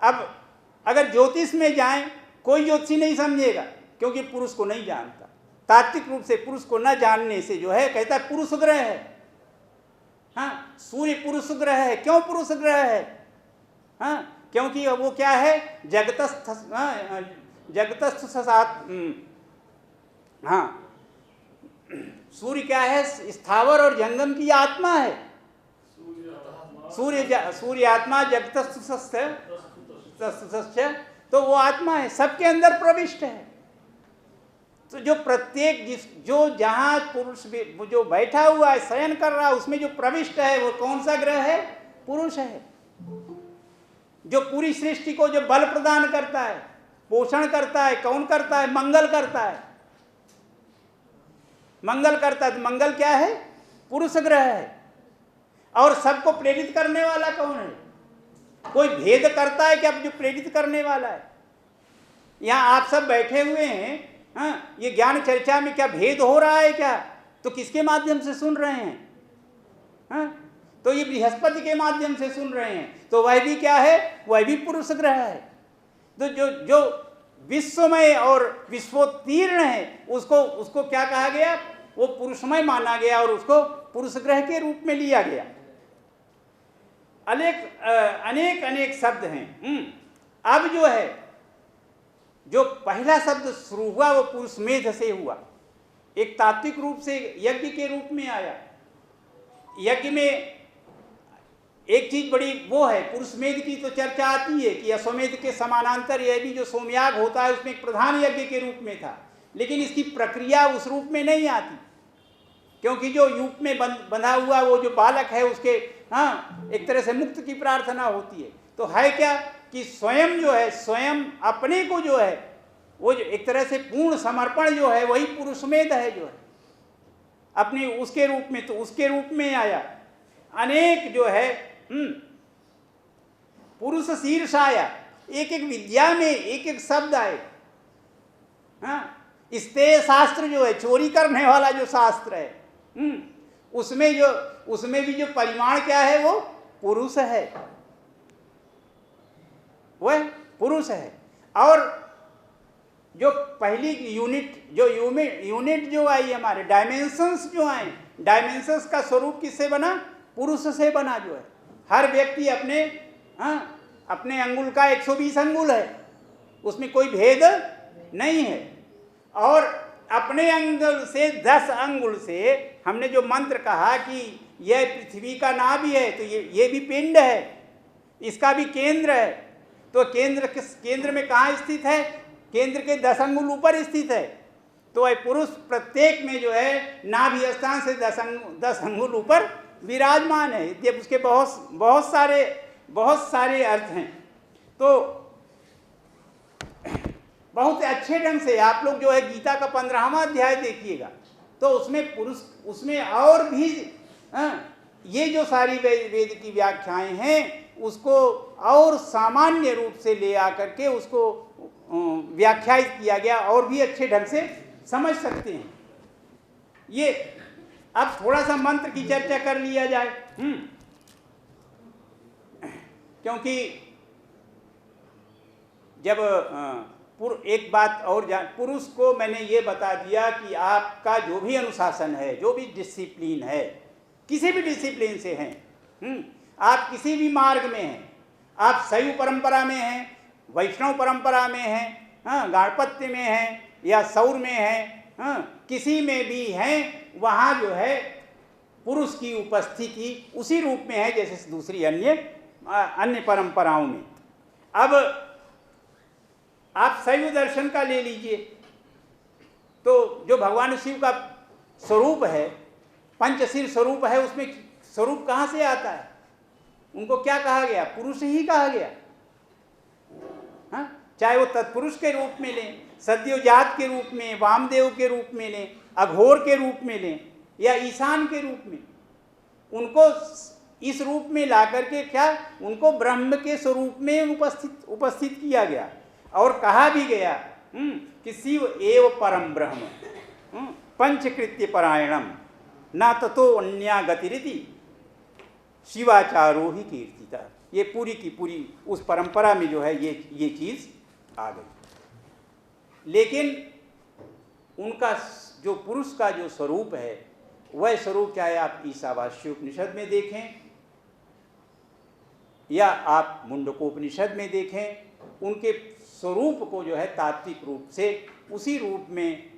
अब अगर ज्योतिष में जाएं, कोई ज्योतिषी नहीं समझेगा, क्योंकि पुरुष को नहीं जानता। तात्विक रूप से पुरुष को न जानने से जो है, कहता है पुरुष ग्रह है। हाँ, सूर्य पुरुष ग्रह है। क्यों पुरुष ग्रह है? हाँ, क्योंकि वो क्या है, जगतस्थ सात। हाँ, सूर्य क्या है, स्थावर और जंगम की आत्मा है। सूर्य आत्मा जगतस्थ, तो वो आत्मा है, सबके अंदर प्रविष्ट है। तो जो प्रत्येक जो जहां पुरुष जो बैठा हुआ है, शयन कर रहा है, उसमें जो प्रविष्ट है वो कौन सा ग्रह है? पुरुष है। जो पूरी सृष्टि को जो बल प्रदान करता है, पोषण करता है, कौन करता है? मंगल करता है। मंगल करता है, तो मंगल क्या है? पुरुष ग्रह है। और सबको प्रेरित करने वाला कौन है? कोई भेद करता है क्या जो प्रेरित करने वाला है? यहाँ आप सब बैठे हुए हैं, हाँ, ये ज्ञान चर्चा में क्या भेद हो रहा है क्या? तो किसके माध्यम से सुन रहे हैं? हाँ, तो ये बृहस्पति के माध्यम से सुन रहे हैं, तो वह भी क्या है? वह भी पुरुष ग्रह है। तो जो विश्वमय और विश्वोत्तीर्ण है, उसको क्या कहा गया? वो पुरुषमय माना गया और उसको पुरुष ग्रह के रूप में लिया गया। अनेक शब्द हैं। अब जो है, जो पहला शब्द शुरू हुआ वो पुरुष मेध से हुआ, एक तात्विक रूप से यज्ञ के रूप में आया। यज्ञ में एक चीज बड़ी वो है, पुरुष मेध की तो चर्चा आती है कि अश्वमेध के समानांतर यह भी जो सोमयाग होता है उसमें एक प्रधान यज्ञ के रूप में था, लेकिन इसकी प्रक्रिया उस रूप में नहीं आती, क्योंकि जो यूप में बंधा हुआ वो जो बालक है उसके, हाँ, एक तरह से मुक्त की प्रार्थना होती है। तो है क्या कि स्वयं जो है, स्वयं अपने को जो है, वो जो एक तरह से पूर्ण समर्पण जो है वही पुरुषमेध है, जो है अपने उसके रूप में। तो उसके रूप में आया अनेक जो है पुरुष शीर्षाया, एक एक विद्या में एक एक शब्द आए। हाँ, स्तेय शास्त्र जो है, चोरी करने वाला जो शास्त्र है, उसमें भी जो परिमाण क्या है? वो पुरुष है, वह पुरुष है। और जो पहली यूनिट जो आई हमारे, डायमेंशंस जो आए, डायमेंशंस का स्वरूप किससे बना? पुरुष से बना। जो है हर व्यक्ति अपने अंगुल का 120 अंगुल है, उसमें कोई भेद नहीं है। और अपने अंगुल से 10 अंगुल से हमने जो मंत्र कहा कि यह पृथ्वी का नाभि है, तो ये भी पिंड है, इसका भी केंद्र है। तो केंद्र में कहाँ स्थित है? केंद्र के 10 अंगुल ऊपर स्थित है। तो वह पुरुष प्रत्येक में जो है नाभि स्थान से 10 अंगुल ऊपर विराजमान है। जब उसके बहुत सारे अर्थ हैं। तो बहुत अच्छे ढंग से आप लोग जो है गीता का 15वां अध्याय देखिएगा, तो उसमें और भी ये जो सारी वेद की व्याख्याएं हैं उसको और सामान्य रूप से ले आकर के उसको व्याख्यायित किया गया, और भी अच्छे ढंग से समझ सकते हैं। ये अब थोड़ा सा मंत्र की चर्चा कर लिया जाए, क्योंकि जब एक बात और पुरुष को मैंने ये बता दिया कि आपका जो भी अनुशासन है, जो भी डिसिप्लिन है, किसी भी डिसिप्लिन से हैं, आप किसी भी मार्ग में हैं, आप शैव परंपरा में हैं, वैष्णव परंपरा में हैं, हाँ, गाणपत्य में हैं या सौर में हैं, हाँ, किसी में भी हैं, वहाँ जो है पुरुष की उपस्थिति उसी रूप में है जैसे दूसरी अन्य परंपराओं में। अब आप शैव दर्शन का ले लीजिए, तो जो भगवान शिव का स्वरूप है, पंचशील स्वरूप है, उसमें स्वरूप कहाँ से आता है? उनको क्या कहा गया? पुरुष ही कहा गया। हाँ, चाहे वो तत्पुरुष के रूप में लें, सद्योजात के रूप में, वामदेव के रूप में लें, अघोर के रूप में लें, या ईशान के रूप में, उनको इस रूप में ला करके क्या, उनको ब्रह्म के स्वरूप में उपस्थित किया गया। और कहा भी गया कि शिव एव परम ब्रह्म पंचकृत्य परायणम न ततो अन्या गतिरिति शिवाचारो ही कीर्तिता। ये पूरी की पूरी उस परंपरा में जो है ये चीज़ आ गई। लेकिन उनका जो पुरुष का जो स्वरूप है, वह स्वरूप चाहे आप ईशावास्य उपनिषद में देखें या आप मुंडकोपनिषद में देखें, उनके स्वरूप को जो है तात्विक रूप से उसी रूप में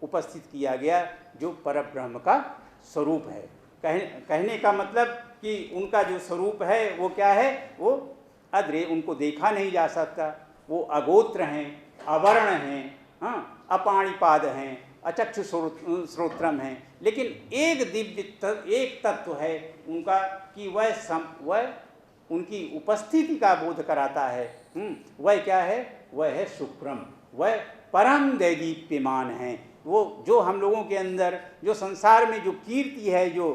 उपस्थित किया गया जो परब्रह्म का स्वरूप है। कहने का मतलब कि उनका जो स्वरूप है वो क्या है? वो अद्रे, उनको देखा नहीं जा सकता, वो अगोत्र हैं, अवर्ण हैं, हाँ, अपाणिपाद हैं, अचक्षु श्रोत्रम हैं। लेकिन एक तत्व है उनका कि वह उनकी उपस्थिति का बोध कराता है। वह क्या है? वह है शुक्रम, वह परम दैदीप्यमान है। वो जो हम लोगों के अंदर जो संसार में जो कीर्ति है, जो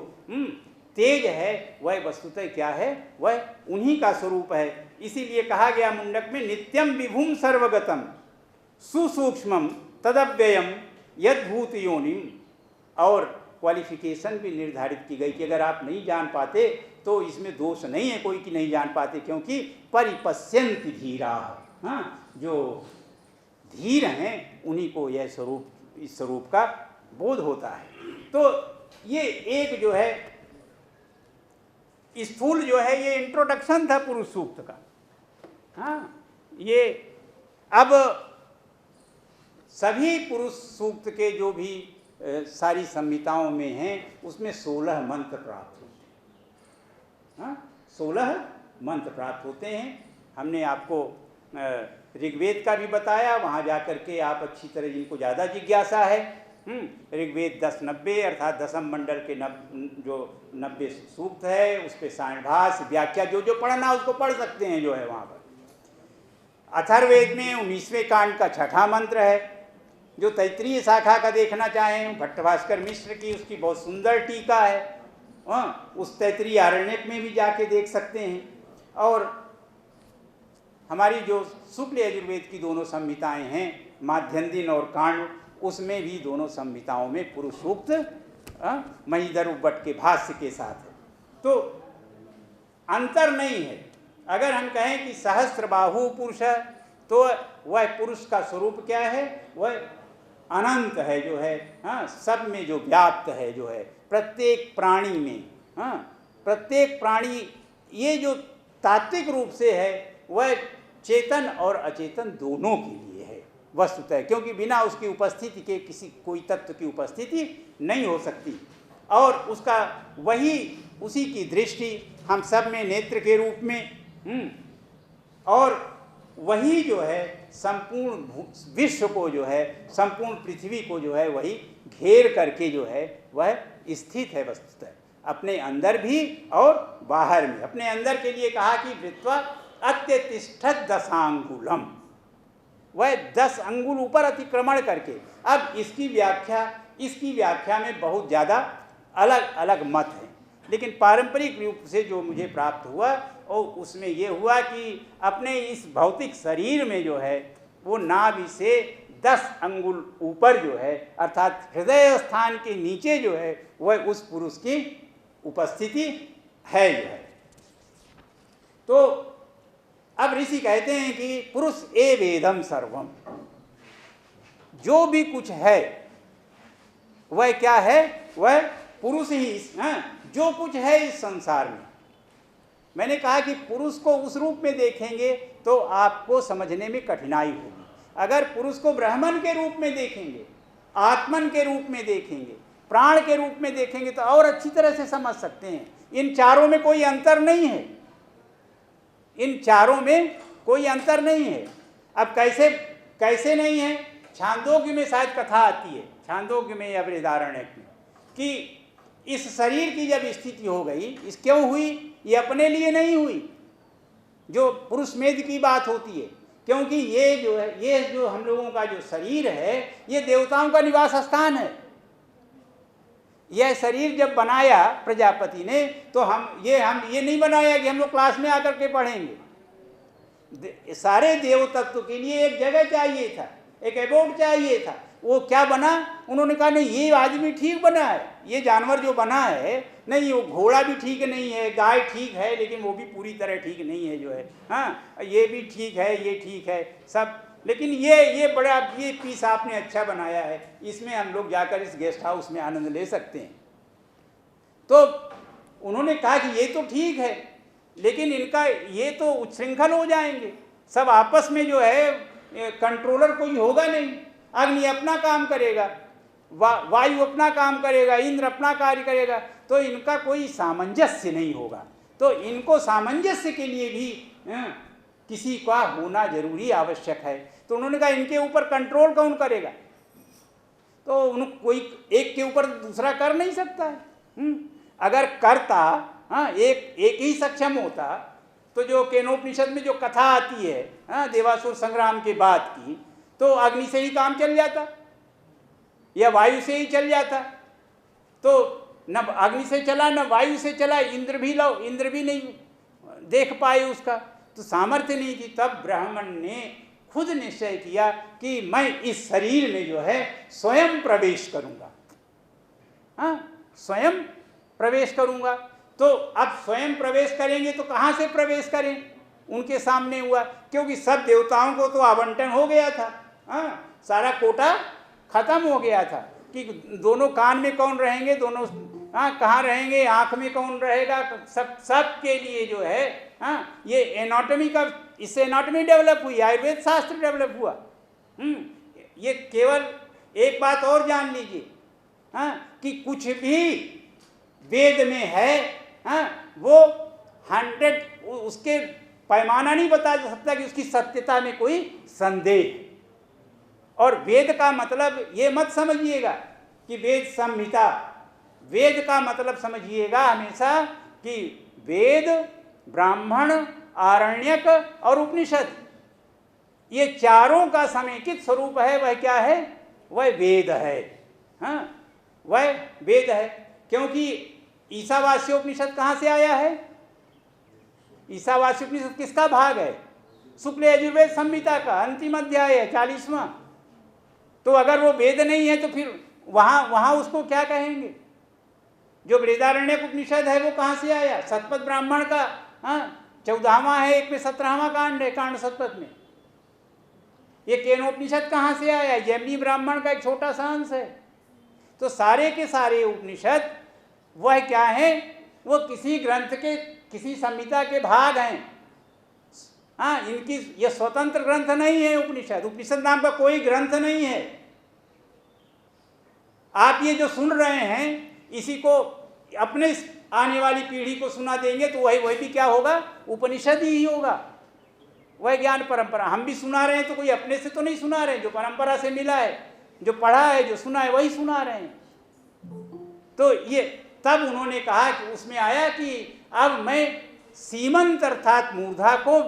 तेज है, वह वस्तुतः क्या है? वह उन्हीं का स्वरूप है। इसीलिए कहा गया मुंडक में, नित्यम विभुम सर्वगतम सुसूक्ष्मम तदव्ययम यद्भूत योनिम। और क्वालिफिकेशन भी निर्धारित की गई कि अगर आप नहीं जान पाते तो इसमें दोष नहीं है कोई कि नहीं जान पाते, क्योंकि परिपश्यन्ति धीरा। हाँ, जो धीर हैं उन्हीं को यह स्वरूप, इस स्वरूप का बोध होता है। तो ये एक जो है स्थूल जो है ये इंट्रोडक्शन था पुरुष सूक्त का। हाँ, ये अब सभी पुरुष सूक्त के जो भी सारी संहिताओं में हैं उसमें 16 मंत्र प्राप्त होते हैं। हाँ, 16 मंत्र प्राप्त होते हैं। हमने आपको ऋग्वेद का भी बताया, वहाँ जा कर के आप अच्छी तरह, जिनको ज़्यादा जिज्ञासा है, ऋग्वेद 10-90 अर्थात दसम मंडल के जो 90 सूक्त है, उस पर सायणभाष्य व्याख्या जो पढ़ना उसको पढ़ सकते हैं जो है वहाँ पर। अथर्ववेद में 19वें कांड का 6ठा मंत्र है। जो तैत्रीय शाखा का देखना चाहें, भट्टभास्कर मिश्र की उसकी बहुत सुंदर टीका है, उस तैत्रीय आरण्यक में भी जाके देख सकते हैं। और हमारी जो शुक्ल यजुर्वेद की दोनों संहिताएं हैं, माध्यन्दिन और कांड, उसमें भी दोनों संहिताओं में पुरुष सूक्त महीधर उपभट्ट के भाष्य के साथ है। तो अंतर नहीं है। अगर हम कहें कि सहस्त्रबाहु पुरुष है, तो वह पुरुष का स्वरूप क्या है? वह अनंत है जो है, हाँ, सब में जो व्याप्त है जो है, प्रत्येक प्राणी में, हाँ, प्रत्येक प्राणी, ये जो तात्विक रूप से है वह चेतन और अचेतन दोनों के लिए है वस्तुतः, क्योंकि बिना उसकी उपस्थिति के कोई तत्व की उपस्थिति नहीं हो सकती। और उसका वही, उसी की दृष्टि हम सब में नेत्र के रूप में, और वही जो है संपूर्ण विश्व को जो है, संपूर्ण पृथ्वी को जो है वही घेर करके जो है वह स्थित है वस्तुतः, अपने अंदर भी और बाहर में। अपने अंदर के लिए कहा कि वृत्वा अत्यतिष्ठत 10 अंगुलम, वह 10 अंगुल ऊपर अतिक्रमण करके। अब इसकी व्याख्या में बहुत ज़्यादा अलग अलग मत हैं, लेकिन पारंपरिक रूप से जो मुझे प्राप्त हुआ और उसमें ये हुआ कि अपने इस भौतिक शरीर में जो है वो नाभि से 10 अंगुल ऊपर जो है, अर्थात हृदय स्थान के नीचे जो है, वह उस पुरुष की उपस्थिति है जो है। तो अब ऋषि कहते हैं कि पुरुष एवेदम सर्वम, जो भी कुछ है वह क्या है? वह पुरुष ही, जो कुछ है इस संसार में। मैंने कहा कि पुरुष को उस रूप में देखेंगे तो आपको समझने में कठिनाई होगी। अगर पुरुष को ब्राह्मण के रूप में देखेंगे, आत्मन के रूप में देखेंगे, प्राण के रूप में देखेंगे तो और अच्छी तरह से समझ सकते हैं। इन चारों में कोई अंतर नहीं है, इन चारों में कोई अंतर नहीं है। अब कैसे नहीं है? छांदोग्य में शायद कथा आती है, छांदोग्य में या बृहदारण्यक में, कि इस शरीर की जब स्थिति हो गई, इस क्यों हुई? ये अपने लिए नहीं हुई, जो पुरुष मेध की बात होती है, क्योंकि ये जो है, ये जो हम लोगों का जो शरीर है, ये देवताओं का निवास स्थान है। यह शरीर जब बनाया प्रजापति ने, तो हम ये नहीं बनाया कि हम लोग क्लास में आकर के पढ़ेंगे। सारे देव तत्व के लिए एक जगह चाहिए था, एक एबोर्ड चाहिए था। वो क्या बना? उन्होंने कहा नहीं, ये आदमी ठीक बना है, ये जानवर जो बना है, नहीं वो घोड़ा भी ठीक नहीं है, गाय ठीक है, लेकिन वो भी पूरी तरह ठीक नहीं है जो है, हाँ ये भी ठीक है, ये ठीक है सब, लेकिन ये बड़ा, ये पीस आपने अच्छा बनाया है, इसमें हम लोग जाकर इस गेस्ट हाउस में आनंद ले सकते हैं। तो उन्होंने कहा कि ये तो ठीक है, लेकिन इनका ये तो उच्छृंखल हो जाएंगे, सब आपस में जो है कंट्रोलर कोई होगा नहीं। अग्नि अपना काम करेगा, वायु अपना काम करेगा, इंद्र अपना कार्य करेगा, तो इनका कोई सामंजस्य नहीं होगा। तो इनको सामंजस्य के लिए भी किसी का होना जरूरी आवश्यक है। तो उन्होंने कहा इनके ऊपर कंट्रोल कौन करेगा? तो कोई एक के ऊपर दूसरा कर नहीं सकता है। अगर करता, हाँ एक ही सक्षम होता, तो जो केनोपनिषद में जो कथा आती है, हाँ देवासुर संग्राम के बाद की, तो अग्नि से ही काम चल जाता या वायु से ही चल जाता। तो न अग्नि से चला न वायु से चला, इंद्र भी नहीं देख पाए उसका, तो सामर्थ्य नहीं थी। तब ब्राह्मण ने खुद निश्चय किया कि मैं इस शरीर में जो है स्वयं प्रवेश करूंगा, हाँ स्वयं प्रवेश करूंगा। तो अब स्वयं प्रवेश करेंगे तो कहाँ से प्रवेश करें? उनके सामने हुआ, क्योंकि सब देवताओं को तो आवंटन हो गया था, हाँ सारा कोटा खत्म हो गया था कि दोनों कान में कौन रहेंगे, दोनों हाँ कहाँ रहेंगे, आँख में कौन रहेगा, सब के लिए जो है, हाँ ये एनाटॉमी का, इससे एनाटॉमी डेवलप हुई, आयुर्वेद शास्त्र डेवलप हुआ। ये केवल एक बात और जान लीजिए, हाँ कि कुछ भी वेद में है, हाँ वो 100 उसके पैमाना नहीं बता सकता कि उसकी सत्यता में कोई संदेह। और वेद का मतलब ये मत समझिएगा कि वेद संहिता, वेद का मतलब समझिएगा हमेशा कि वेद, ब्राह्मण, आरण्यक और उपनिषद, ये चारों का समेकित स्वरूप है। वह क्या है? वह वेद है, हाँ वह वेद है। क्योंकि ईशावास्योपनिषद कहाँ से आया है? ईशावास्योपनिषद किसका भाग है? शुक्ल यजुर्वेद संहिता का अंतिम अध्याय है, 40वां। तो अगर वो वेद नहीं है तो फिर वहाँ उसको क्या कहेंगे? जो बृहदारण्यक उपनिषद है वो कहाँ से आया? शतपथ ब्राह्मण का, हाँ 14वां है, एक में 17वां कांड है, कांड शतपथ में। ये केनोपनिषद कहाँ से आया? जैमिनी ब्राह्मण का एक छोटा सा अंश है। तो सारे के सारे उपनिषद वह क्या है? वो किसी ग्रंथ के, किसी संहिता के भाग हैं, हाँ इनकी ये स्वतंत्र ग्रंथ नहीं है। उपनिषद नाम का कोई ग्रंथ नहीं है। आप ये जो सुन रहे हैं, इसी को अपने आने वाली पीढ़ी को सुना देंगे तो वही भी क्या होगा? उपनिषद ही होगा, वह ज्ञान परंपरा। हम भी सुना रहे हैं तो कोई अपने से तो नहीं सुना रहे हैं, जो परंपरा से मिला है, जो पढ़ा है, जो सुना है, वही सुना रहे हैं। तो ये तब उन्होंने कहा कि उसमें आया कि अब मैं सीमंत अर्थात मूर्धा को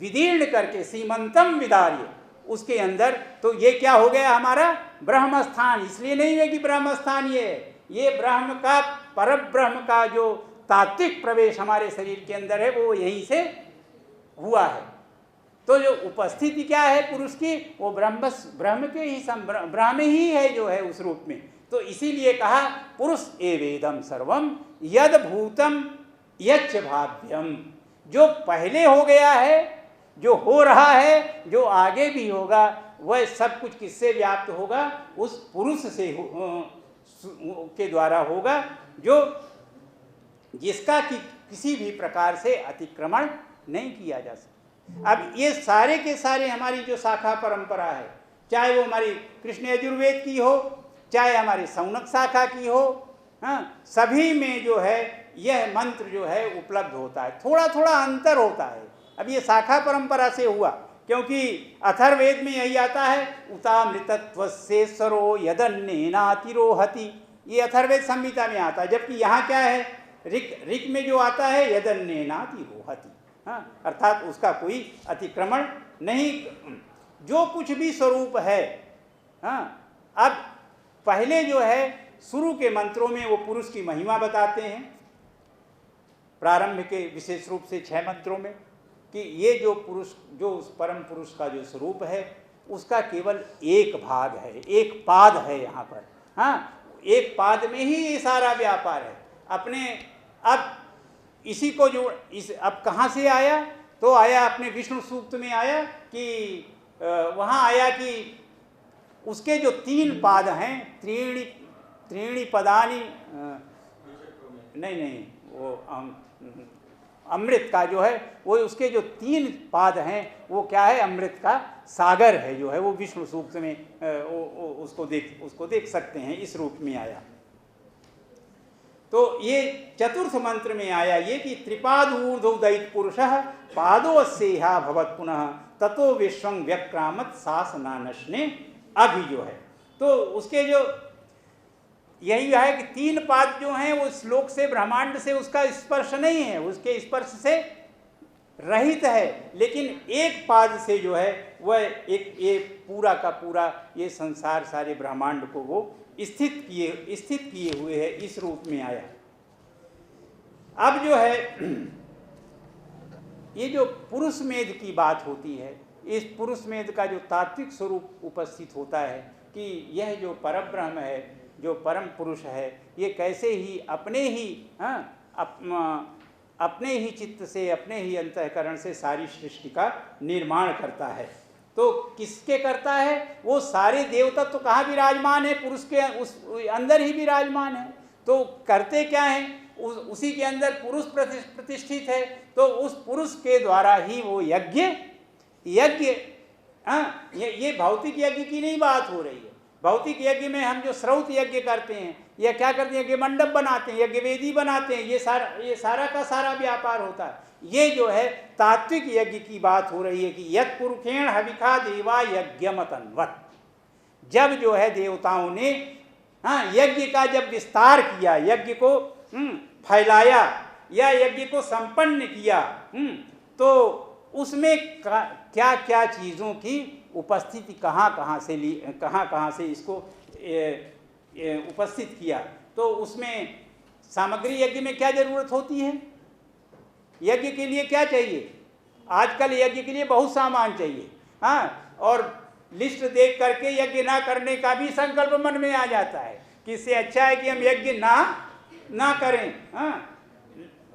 विदीर्ण करके सीमंतम विदार्य, उसके अंदर, तो ये क्या हो गया हमारा? ब्रह्म स्थान। इसलिए नहीं है कि ब्रह्म स्थान ये ब्रह्म का, पर ब्रह्म का जो तात्विक प्रवेश हमारे शरीर के अंदर है वो यहीं से हुआ है। तो जो उपस्थिति क्या है पुरुष की? वो ब्रह्म के ही ब्रह्म ही है जो है उस रूप में। तो इसीलिए कहा पुरुष एवेदम सर्वम यद भूतम यच्च भाव्यम। जो पहले हो गया है, जो हो रहा है, जो आगे भी होगा, वह सब कुछ किससे व्याप्त होगा? उस पुरुष से के द्वारा होगा, जो जिसका किसी भी प्रकार से अतिक्रमण नहीं किया जा सकता। अब ये सारे के सारे हमारी जो शाखा परंपरा है, चाहे वो हमारी कृष्ण यजुर्वेद की हो, चाहे हमारी सौनक शाखा की हो, हाँ सभी में जो है यह मंत्र जो है उपलब्ध होता है। थोड़ा थोड़ा अंतर होता है। अब ये शाखा परंपरा से हुआ क्योंकि अथर्ववेद में यही आता है, उतामृतत्वस्येश्वरो यदन्नेनातिरोहति, ये अथर्ववेद संहिता में आता है। जबकि यहाँ क्या है, ऋक में जो आता है यदन्नेनातिरोहति, हाँ, अर्थात उसका कोई अतिक्रमण नहीं, जो कुछ भी स्वरूप है। हाँ, अब पहले जो है शुरू के मंत्रों में वो पुरुष की महिमा बताते हैं, प्रारंभ के विशेष रूप से 6 मंत्रों में, कि ये जो पुरुष, जो उस परम पुरुष का जो स्वरूप है उसका केवल एक भाग है, एक पाद है यहाँ पर। हाँ, एक पाद में ही ये सारा व्यापार है अपने। अब इसी को जो अब कहाँ से आया, तो आया अपने विष्णु सूक्त में आया कि वहाँ आया कि उसके जो 3 पाद हैं, त्रीणि पदानी, नहीं वो अमृत का जो है वो, उसके जो 3 पाद हैं वो क्या है, अमृत का सागर है जो है, वो विष्णु सूक्त में उसको देख सकते हैं, इस रूप में आया। तो ये चतुर्थ मंत्र में आया ये कि त्रिपादूर्ध्व दैत पुरुषः पादोस्येहा भवत् पुनः ततो विश्वं व्यक्रामत् शासनानश्ने अभि जो है। तो उसके जो यही है कि 3 पाद जो हैं वो श्लोक से, ब्रह्मांड से उसका स्पर्श नहीं है, उसके स्पर्श से रहित है, लेकिन एक पाद से जो है वह एक ये पूरा का पूरा ये संसार सारे ब्रह्मांड को वो स्थित किए हुए है, इस रूप में आया। अब जो है ये जो पुरुष मेद की बात होती है, इस पुरुष मेद का जो तात्विक स्वरूप उपस्थित होता है कि यह जो परब्रह्म है, जो परम पुरुष है, ये कैसे ही अपने ही अपने ही चित्त से, अपने ही अंतःकरण से सारी सृष्टि का निर्माण करता है। तो किसके करता है, वो सारे देवता तो कहाँ विराजमान है, पुरुष के उस अंदर ही विराजमान है। तो करते क्या हैं, उसी के अंदर पुरुष प्रतिष्ठित है, तो उस पुरुष के द्वारा ही वो यज्ञ ये भौतिक यज्ञ की नहीं बात हो रही है। भौतिक यज्ञ में हम जो श्रौत यज्ञ करते हैं या क्या करते हैं, यज्ञ मंडप बनाते हैं, यज्ञ वेदी बनाते हैं, ये सारा का सारा व्यापार होता है। ये जो है तात्विक यज्ञ की बात हो रही है कि यत् पुरुषेण हविखा देवा यज्ञमतन्वत्, जब जो है देवताओं ने यज्ञ का जब विस्तार किया, यज्ञ को फैलाया या यज्ञ को संपन्न किया, तो उसमें क्या क्या चीज़ों की उपस्थिति कहाँ कहाँ से इसको उपस्थित किया। तो उसमें सामग्री यज्ञ में क्या जरूरत होती है, यज्ञ के लिए क्या चाहिए, आजकल यज्ञ के लिए बहुत सामान चाहिए। हाँ, और लिस्ट देख करके यज्ञ ना करने का भी संकल्प मन में आ जाता है कि इससे अच्छा है कि हम यज्ञ ना करें, हाँ,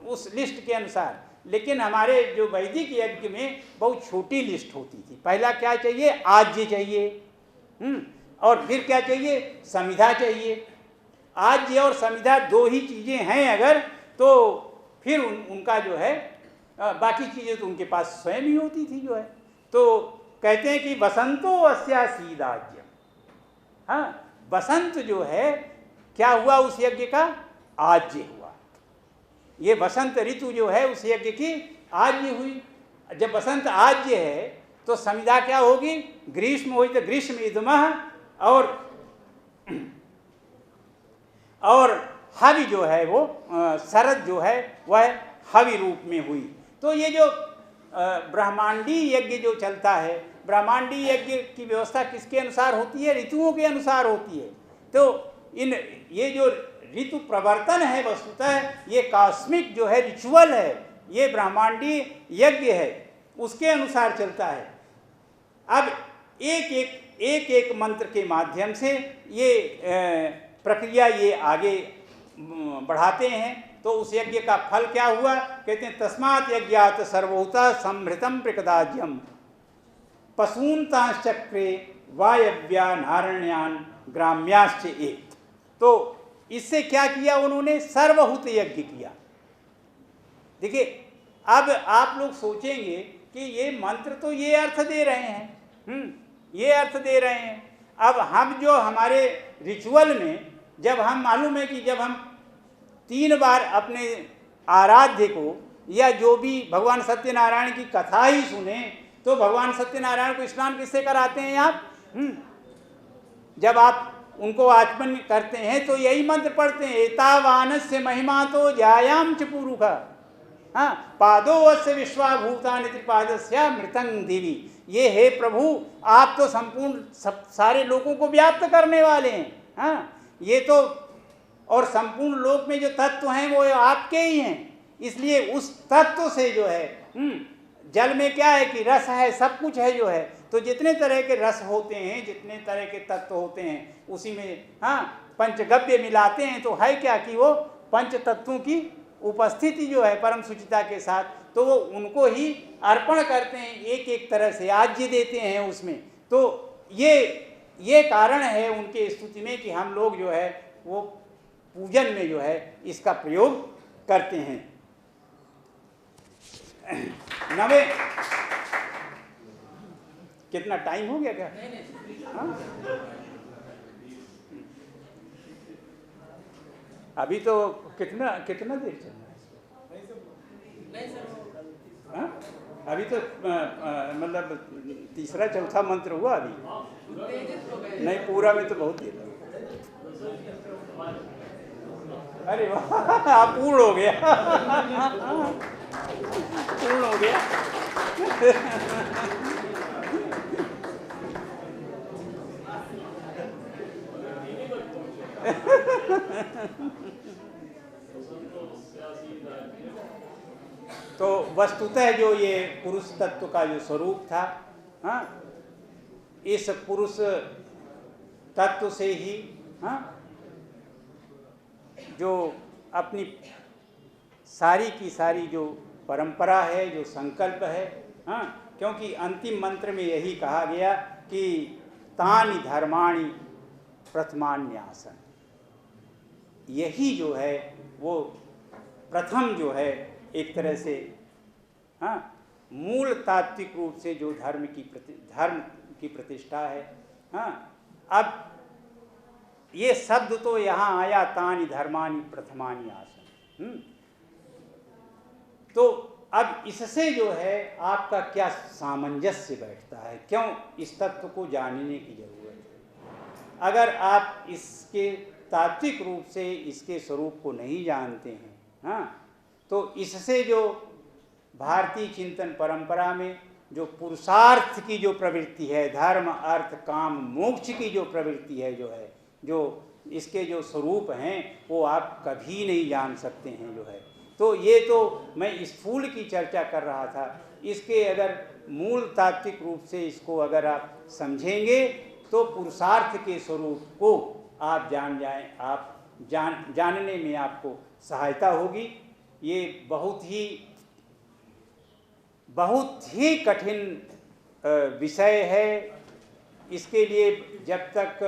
उस लिस्ट के अनुसार। लेकिन हमारे जो वैदिक यज्ञ में बहुत छोटी लिस्ट होती थी। पहला क्या चाहिए, आज्य चाहिए, और फिर क्या चाहिए, समिधा चाहिए। आज्य और समिधा 2 ही चीज़ें हैं अगर, तो फिर उनका जो है बाकी चीज़ें तो उनके पास स्वयं ही होती थी जो है। तो कहते हैं कि बसंतो अस्यासीद आज्यम। हाँ, बसंत जो है क्या हुआ उस यज्ञ का, आज्य हुआ। ये बसंत ऋतु जो है उस यज्ञ की आज्य हुई। जब बसंत आज्य है तो समिधा क्या होगी, ग्रीष्म हुई तो ग्रीष्म इदमः, और हवि जो है वो शरद जो है वह हवि रूप में हुई। तो ये जो ब्रह्मांडी यज्ञ जो चलता है, ब्रह्मांडी यज्ञ की व्यवस्था किसके अनुसार होती है, ऋतुओं के अनुसार होती है। तो ये जो ऋतु प्रवर्तन है वस्तुतः ये कॉस्मिक जो है रिचुअल है, ये ब्रह्मांडी यज्ञ है, उसके अनुसार चलता है। अब एक मंत्र के माध्यम से ये प्रक्रिया ये आगे बढ़ाते हैं। तो उस यज्ञ का फल क्या हुआ, कहते हैं तस्मात् यज्ञात् सर्वभूता संभृतं प्रकदाज्यम पशून्ताश्चक्रे वायव्या नारण्यान ग्राम्याश्च एक। तो इससे क्या किया उन्होंने, सर्वभूत यज्ञ किया। देखिए, अब आप लोग सोचेंगे कि ये मंत्र तो ये अर्थ दे रहे हैं, ये अर्थ दे रहे हैं। अब हम जो हमारे रिचुअल में जब हम मालूम है कि जब हम 3 बार अपने आराध्य को या जो भी भगवान सत्यनारायण की कथा ही सुने तो भगवान सत्यनारायण को स्नान किससे कराते हैं आप? जब आप उनको आचमन करते हैं तो यही मंत्र पढ़ते हैं, एतावानस्य महिमा तो जायाम च पुरुखा, हाँ, पादोवस्य विश्वाभूतानि त्रिपादस्य मृतं दिवि। ये हे प्रभु, आप तो संपूर्ण सारे लोगों को व्याप्त करने वाले हैं, हाँ, ये तो, और संपूर्ण लोक में जो तत्व हैं वो आपके ही हैं। इसलिए उस तत्व से जो है, जल में क्या है कि रस है, सब कुछ है जो है, तो जितने तरह के रस होते हैं, जितने तरह के तत्व होते हैं, उसी में हाँ पंचगव्य मिलाते हैं तो है क्या कि वो पंच तत्वों की उपस्थिति जो है परम सुचिता के साथ, तो वो उनको ही अर्पण करते हैं, एक एक तरह से आज्य देते हैं उसमें। तो ये कारण है उनके स्तुति में कि हम लोग जो है वो पूजन में जो है इसका प्रयोग करते हैं। नवे कितना टाइम हो गया क्या? हाँ? अभी तो कितना देर चल रहा है? हाँ? अभी तो मतलब तीसरा चौथा मंत्र हुआ अभी नहीं, पूरा में तो बहुत देर लगा। अरे वाह, आप पूर्ण हो गया, पूर्ण हो गया। तो वस्तुतः जो ये पुरुष तत्व का जो स्वरूप था, हाँ, इस पुरुष तत्व से ही हाँ जो अपनी सारी की सारी जो परंपरा है, जो संकल्प है, हाँ, क्योंकि अंतिम मंत्र में यही कहा गया कि तानि धर्माणि प्रथमान्यासन, यही जो है वो प्रथम जो है एक तरह से हाँ मूल तात्विक रूप से जो धर्म की प्रतिष्ठा है। हाँ, अब ये शब्द तो यहाँ आया तानि धर्मानि प्रथमानि आसन, तो अब इससे जो है आपका क्या सामंजस्य बैठता है, क्यों इस तत्व को जानने की जरूरत है। अगर आप इसके तात्विक रूप से इसके स्वरूप को नहीं जानते हैं, हाँ, तो इससे जो भारतीय चिंतन परंपरा में जो पुरुषार्थ की जो प्रवृत्ति है, धर्म अर्थ काम मोक्ष की जो प्रवृत्ति है, जो है जो इसके जो स्वरूप हैं वो आप कभी नहीं जान सकते हैं जो है। तो ये तो मैं स्थूल की चर्चा कर रहा था, इसके अगर मूल तात्विक रूप से इसको अगर आप समझेंगे तो पुरुषार्थ के स्वरूप को आप जान जाएं, आप जानने में आपको सहायता होगी। ये बहुत ही कठिन विषय है। इसके लिए जब तक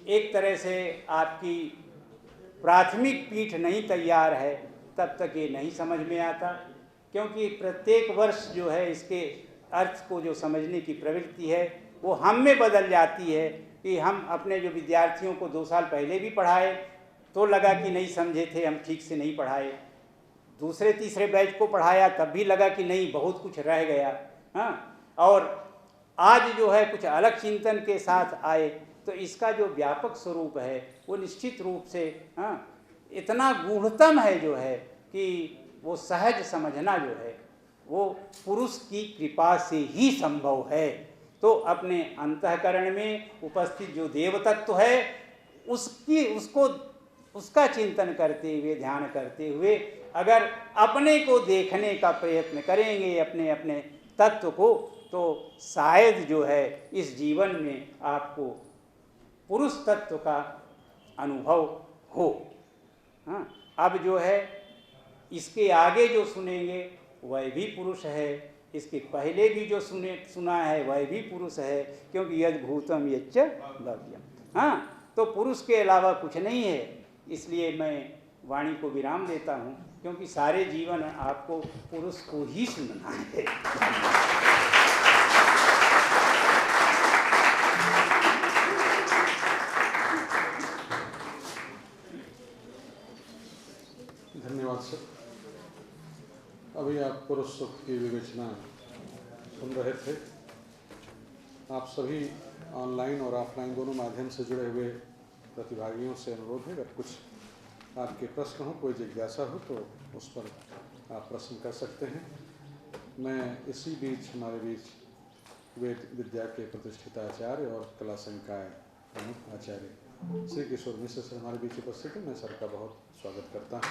एक तरह से आपकी प्राथमिक पीठ नहीं तैयार है तब तक ये नहीं समझ में आता, क्योंकि प्रत्येक वर्ष जो है इसके अर्थ को जो समझने की प्रवृत्ति है वो हम में बदल जाती है कि हम अपने जो विद्यार्थियों को 2 साल पहले भी पढ़ाए तो लगा कि नहीं समझे थे, हम ठीक से नहीं पढ़ाए, दूसरे तीसरे बैच को पढ़ाया तब भी लगा कि नहीं बहुत कुछ रह गया, हाँ, और आज जो है कुछ अलग चिंतन के साथ आए, तो इसका जो व्यापक स्वरूप है वो निश्चित रूप से हाँ इतना गूढ़तम है जो है कि वो सहज समझना जो है वो पुरुष की कृपा से ही संभव है। तो अपने अंतःकरण में उपस्थित जो देव तत्व है उसका चिंतन करते हुए, ध्यान करते हुए अगर अपने को देखने का प्रयत्न करेंगे, अपने अपने तत्व को, तो शायद जो है इस जीवन में आपको पुरुष तत्व का अनुभव हो। हाँ, अब जो है इसके आगे जो सुनेंगे वह भी पुरुष है, इसके पहले भी जो सुना है वह भी पुरुष है, क्योंकि यद भूतम यच्च भव्यम। हाँ, तो पुरुष के अलावा कुछ नहीं है। इसलिए मैं वाणी को विराम देता हूँ, क्योंकि सारे जीवन आपको पुरुष को ही सुनना है। धन्यवाद सर। अभी आप पुरुष सुख की विवेचना सुन रहे थे। आप सभी ऑनलाइन और ऑफलाइन दोनों माध्यम से जुड़े हुए प्रतिभागियों से अनुरोध है, अगर कुछ आपके प्रश्न हो, कोई जिज्ञासा हो तो उस पर आप प्रश्न कर सकते हैं। मैं इसी बीच हमारे बीच वेद विद्या के प्रतिष्ठित आचार्य और कला संकाय प्रमुख आचार्य श्री किशोर मिश्र सर हमारे बीच उपस्थित हैं। मैं सर का बहुत स्वागत करता हूँ।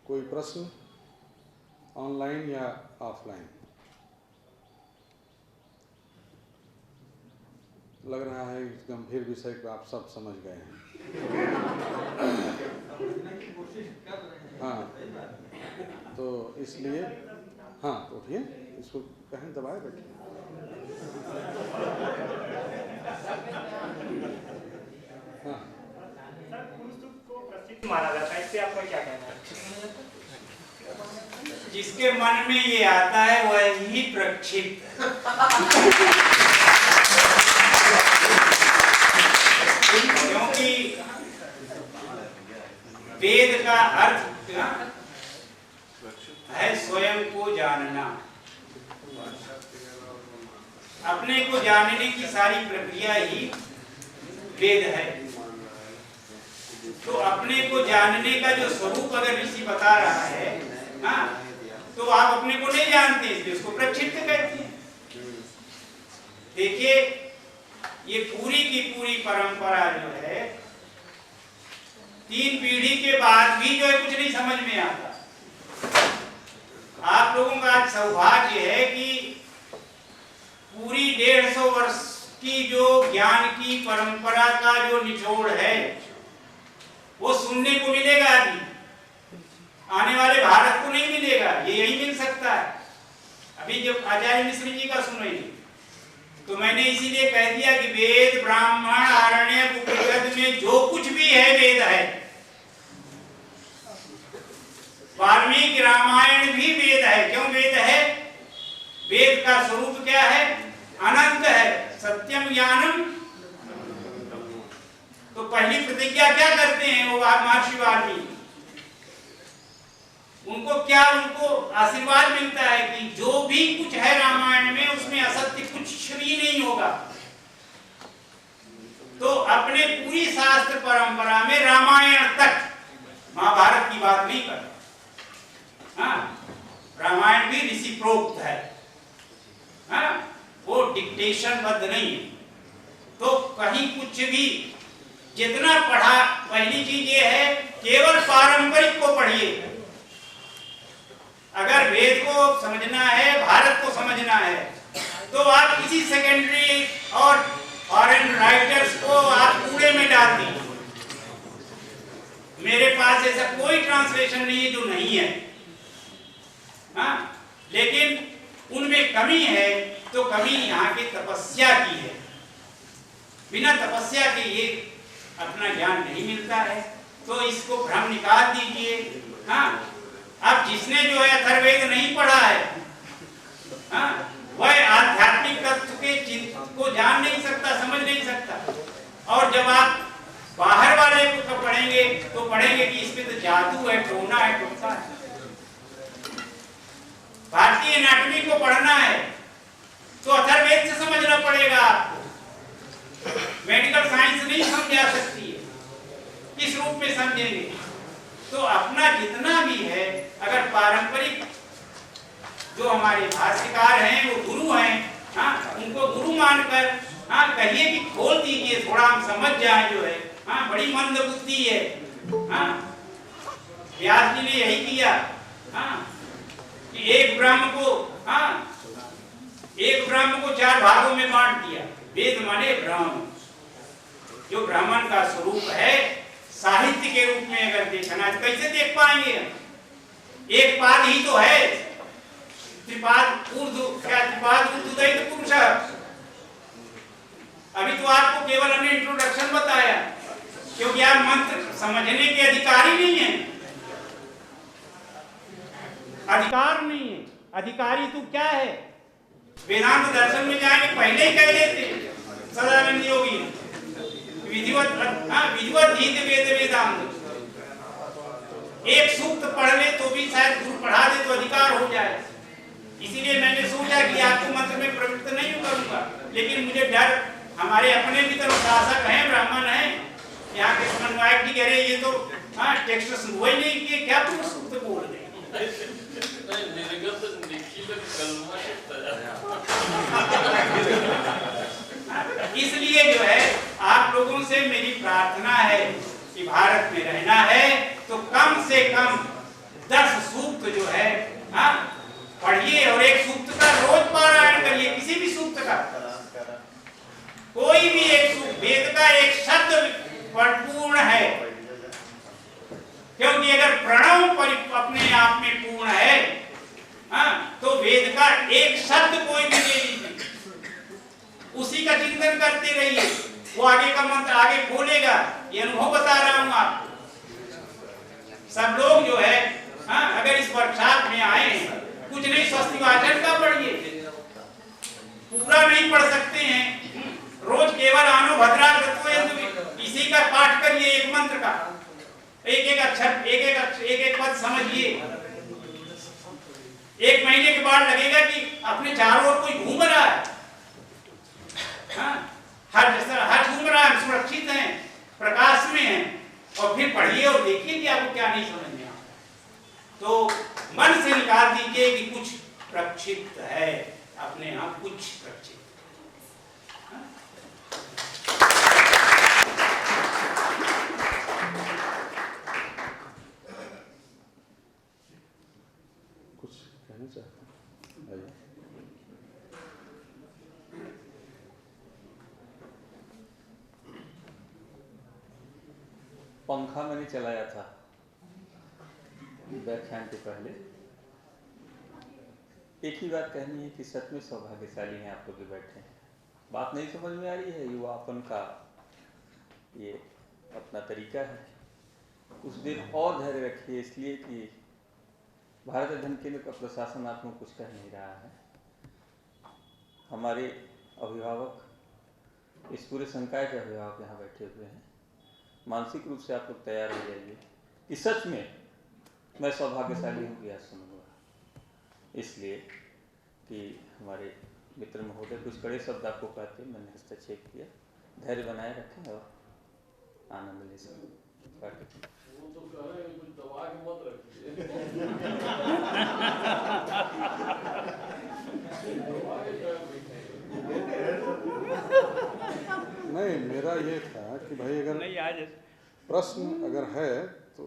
कोई प्रश्न ऑनलाइन या ऑफलाइन? लग रहा है इस गंभीर विषय को आप सब समझ गए हैं। हाँ, तो इसलिए हाँ, तो उठिए, इसको कहें दबाए रखिए। हाँ, माना जाता है, इससे आपका क्या कहना है? जिसके मन में ये आता है वह ही प्रक्षिप्त। क्योंकि वेद का अर्थ है स्वयं को जानना। अपने को जानने की सारी प्रक्रिया ही वेद है। तो अपने को जानने का जो स्वरूप अगर ऋषि बता रहा है, हाँ, तो आप अपने को नहीं जानते, इसलिए उसको प्रक्षिप्त कहते हैं। देखिए, ये पूरी की पूरी परंपरा जो है 3 पीढ़ी के बाद भी जो है कुछ नहीं समझ में आता। आप लोगों का आज सौभाग्य है कि पूरी 150 वर्ष की जो ज्ञान की परंपरा का जो निचोड़ है वो सुनने को मिलेगा। अभी आने वाले भारत को नहीं मिलेगा, ये यही मिल सकता है। अभी जब आचार्य मिश्र जी का सुनेंगे तो मैंने इसीलिए कह दिया कि वेद ब्राह्मण आरण्यक उपनिषद में जो कुछ भी है वेद है। वाल्मीकि रामायण भी वेद है। क्यों वेद है? वेद का स्वरूप क्या है? अनंत है, सत्यम ज्ञानम। तो पहली प्रतिज्ञा क्या करते हैं वो महर्षि वाल्मीकि? उनको आशीर्वाद मिलता है कि जो भी कुछ है रामायण में उसमें असत्य कुछ भी नहीं होगा। तो अपने पूरी शास्त्र परंपरा में रामायण तक, महाभारत की बात नहीं करता। हाँ, रामायण भी ऋषि प्रोक्त है। हाँ, वो डिक्टेशन बद्ध नहीं है। तो कहीं कुछ भी जितना पढ़ा, पहली चीज ये है केवल पारंपरिक को पढ़िए। अगर वेद को समझना है, भारत को समझना है, तो आप किसी सेकेंडरी और फॉरेन राइटर्स को आप कूड़े में डाल दीजिए। मेरे पास ऐसा कोई ट्रांसलेशन नहीं है जो नहीं है। हाँ, लेकिन उनमें कमी है, तो कमी यहाँ की तपस्या की है। बिना तपस्या के ये अपना ज्ञान नहीं मिलता है। तो इसको भ्रम निकाल दीजिए। हाँ, अब जिसने जो है अथर्ववेद नहीं पढ़ा है, हाँ, वह आध्यात्मिक तत्व के चिंतन को जान नहीं सकता, समझ नहीं सकता। और जब आप बाहर वाले को पढ़ेंगे तो पढ़ेंगे कि इसमें तो जादू है, टोना है, टोटका है। भारतीय एनाटॉमी को पढ़ना है तो अथर्ववेद से समझना पड़ेगा आपको। मेडिकल साइंस नहीं समझा सकती है, किस रूप में समझेंगे? तो अपना जितना भी है, अगर पारंपरिक जो हमारे भाष्यकार हैं वो गुरु हैं, हाँ, उनको गुरु मानकर हाँ कहिए कि खोल दीजिए, थोड़ा हम समझ जाए जो है। हाँ, बड़ी मंद बुद्धि है। हाँ, व्यास जी ने यही किया। हाँ, कि एक ब्रह्म को 4 भागों में बांट दिया। वेद माने ब्रह्म, जो ब्राह्मण का स्वरूप है। साहित्य के रूप में अगर देखना है कैसे देख पाएंगे? एक पाद ही तो है, त्रिपाद ऊर्ध्व, क्या त्रिपाद ऊर्ध्वदैत पुरुष। अभी तो आपको केवल हमने इंट्रोडक्शन बताया, क्योंकि आप मंत्र समझने के अधिकारी नहीं है। अधिकार नहीं है, अधिकारी तो क्या है? वेदांत दर्शन में जाएंगे पहले ही कह देते सदानंद योगी, विधिवत विधिवत हित वेद वेदांत। एक सूक्त पढ़ ले तो भी शायद गुरु पढ़ा दे तो अधिकार हो जाए। इसीलिए मैंने सोचा कि आपको मंत्र में प्रवृत्त नहीं करूंगा, लेकिन मुझे डर, हमारे अपने भी तो शासक हैं, ब्राह्मण हैं, यहाँ के समन्वयक जी कह रहे ये तो टेक्स्ट हुआ ही नहीं कि क्या तुम सूक्त बोल रहे। इसलिए जो है आप लोगों से मेरी प्रार्थना है कि भारत में रहना है तो कम से कम 10 सूक्त जो है पढ़िए और एक सूक्त का रोज पारायण करिए, किसी भी सूक्त का, कोई भी एक सूक्त, वेद का एक शब्द परिपूर्ण है, क्योंकि अगर प्रणव अपने आप में पूर्ण है तो वेद का एक शब्द कोई भी ले लीजिए, उसी का चिंतन करते रहिए, वो आगे का मंत्र आगे खोलेगा। ये अनुभव बता रहा हूं आपको। सब लोग जो है अगर इस वर्कशॉप में आए हैं, कुछ नहीं स्वस्ति वाचन का पढ़िए, पूरा नहीं पढ़ सकते हैं, रोज केवल आनो भद्रा इसी का पाठ करिए, एक मंत्र का एक एक अक्षर, एक एक पद समझिए। एक महीने के बाद लगेगा कि अपने चारों ओर कोई घूम रहा है, हर घूम रहा है, सुरक्षित हैं, प्रकाश में हैं, और फिर पढ़िए और देखिए कि आपको क्या नहीं समझ में आता। तो मन से निकाल दीजिए कि कुछ प्रक्षिप्त है, अपने आप कुछ प्रक्षिप्त। कुछ कहना चाहते हैं? आइए। पंखा मैंने चलाया था व्याख्यान के पहले। एक ही बात कहनी है कि सच में सौभाग्यशाली हैं आप लोग जो बैठे हैं। बात नहीं समझ में आ रही है, युवापन का ये अपना तरीका है। कुछ देर और धैर्य रखिए, इसलिए कि भारत अध्ययन केंद्र का प्रशासन आप लोग कुछ कह नहीं रहा है। हमारे अभिभावक, इस पूरे संकाय के अभिभावक यहाँ बैठे हुए हैं। मानसिक रूप से आप लोग तैयार हो जाइए कि सच में मैं सौभाग्यशाली हूँ कि आज सुनूंगा, इसलिए कि हमारे मित्र महोदय कुछ कड़े शब्द आपको कहते हैं, मैंने हस्तक्षेप किया। धैर्य बनाए रखें और आनंद ले सकें। वो तो कह रहे हैं कुछ दबा के मत रखिए। नहीं, मेरा ये था कि भाई अगर नहीं आज प्रश्न अगर है तो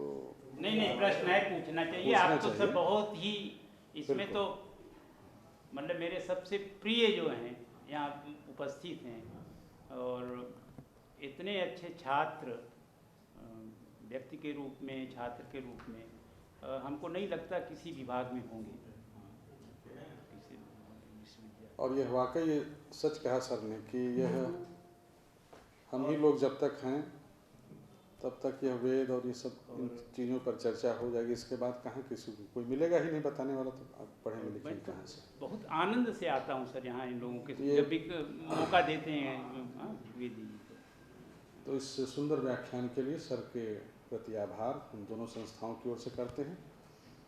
नहीं प्रश्न है, पूछना चाहिए। आप तो सर बहुत ही इसमें तो मतलब मेरे सबसे प्रिय जो हैं यहाँ उपस्थित हैं, और इतने अच्छे छात्र व्यक्ति के रूप में, छात्र के रूप में हमको नहीं लगता किसी विभाग में होंगे। और यह वाकई सच कहा सर ने कि यह हम ही लोग जब तक हैं तब तक यह वेद और ये सब इन चीज़ों पर चर्चा हो जाएगी। इसके बाद कहाँ किसी को कोई मिलेगा ही नहीं बताने वाला, तो आप पढ़ेंगे लिखेंगे कहाँ से। बहुत आनंद से आता हूँ सर यहाँ इन लोगों के, जब भी मौका देते हैं वेद जी। तो इस सुंदर व्याख्यान के लिए सर के प्रति आभार हम दोनों संस्थाओं की ओर से करते हैं।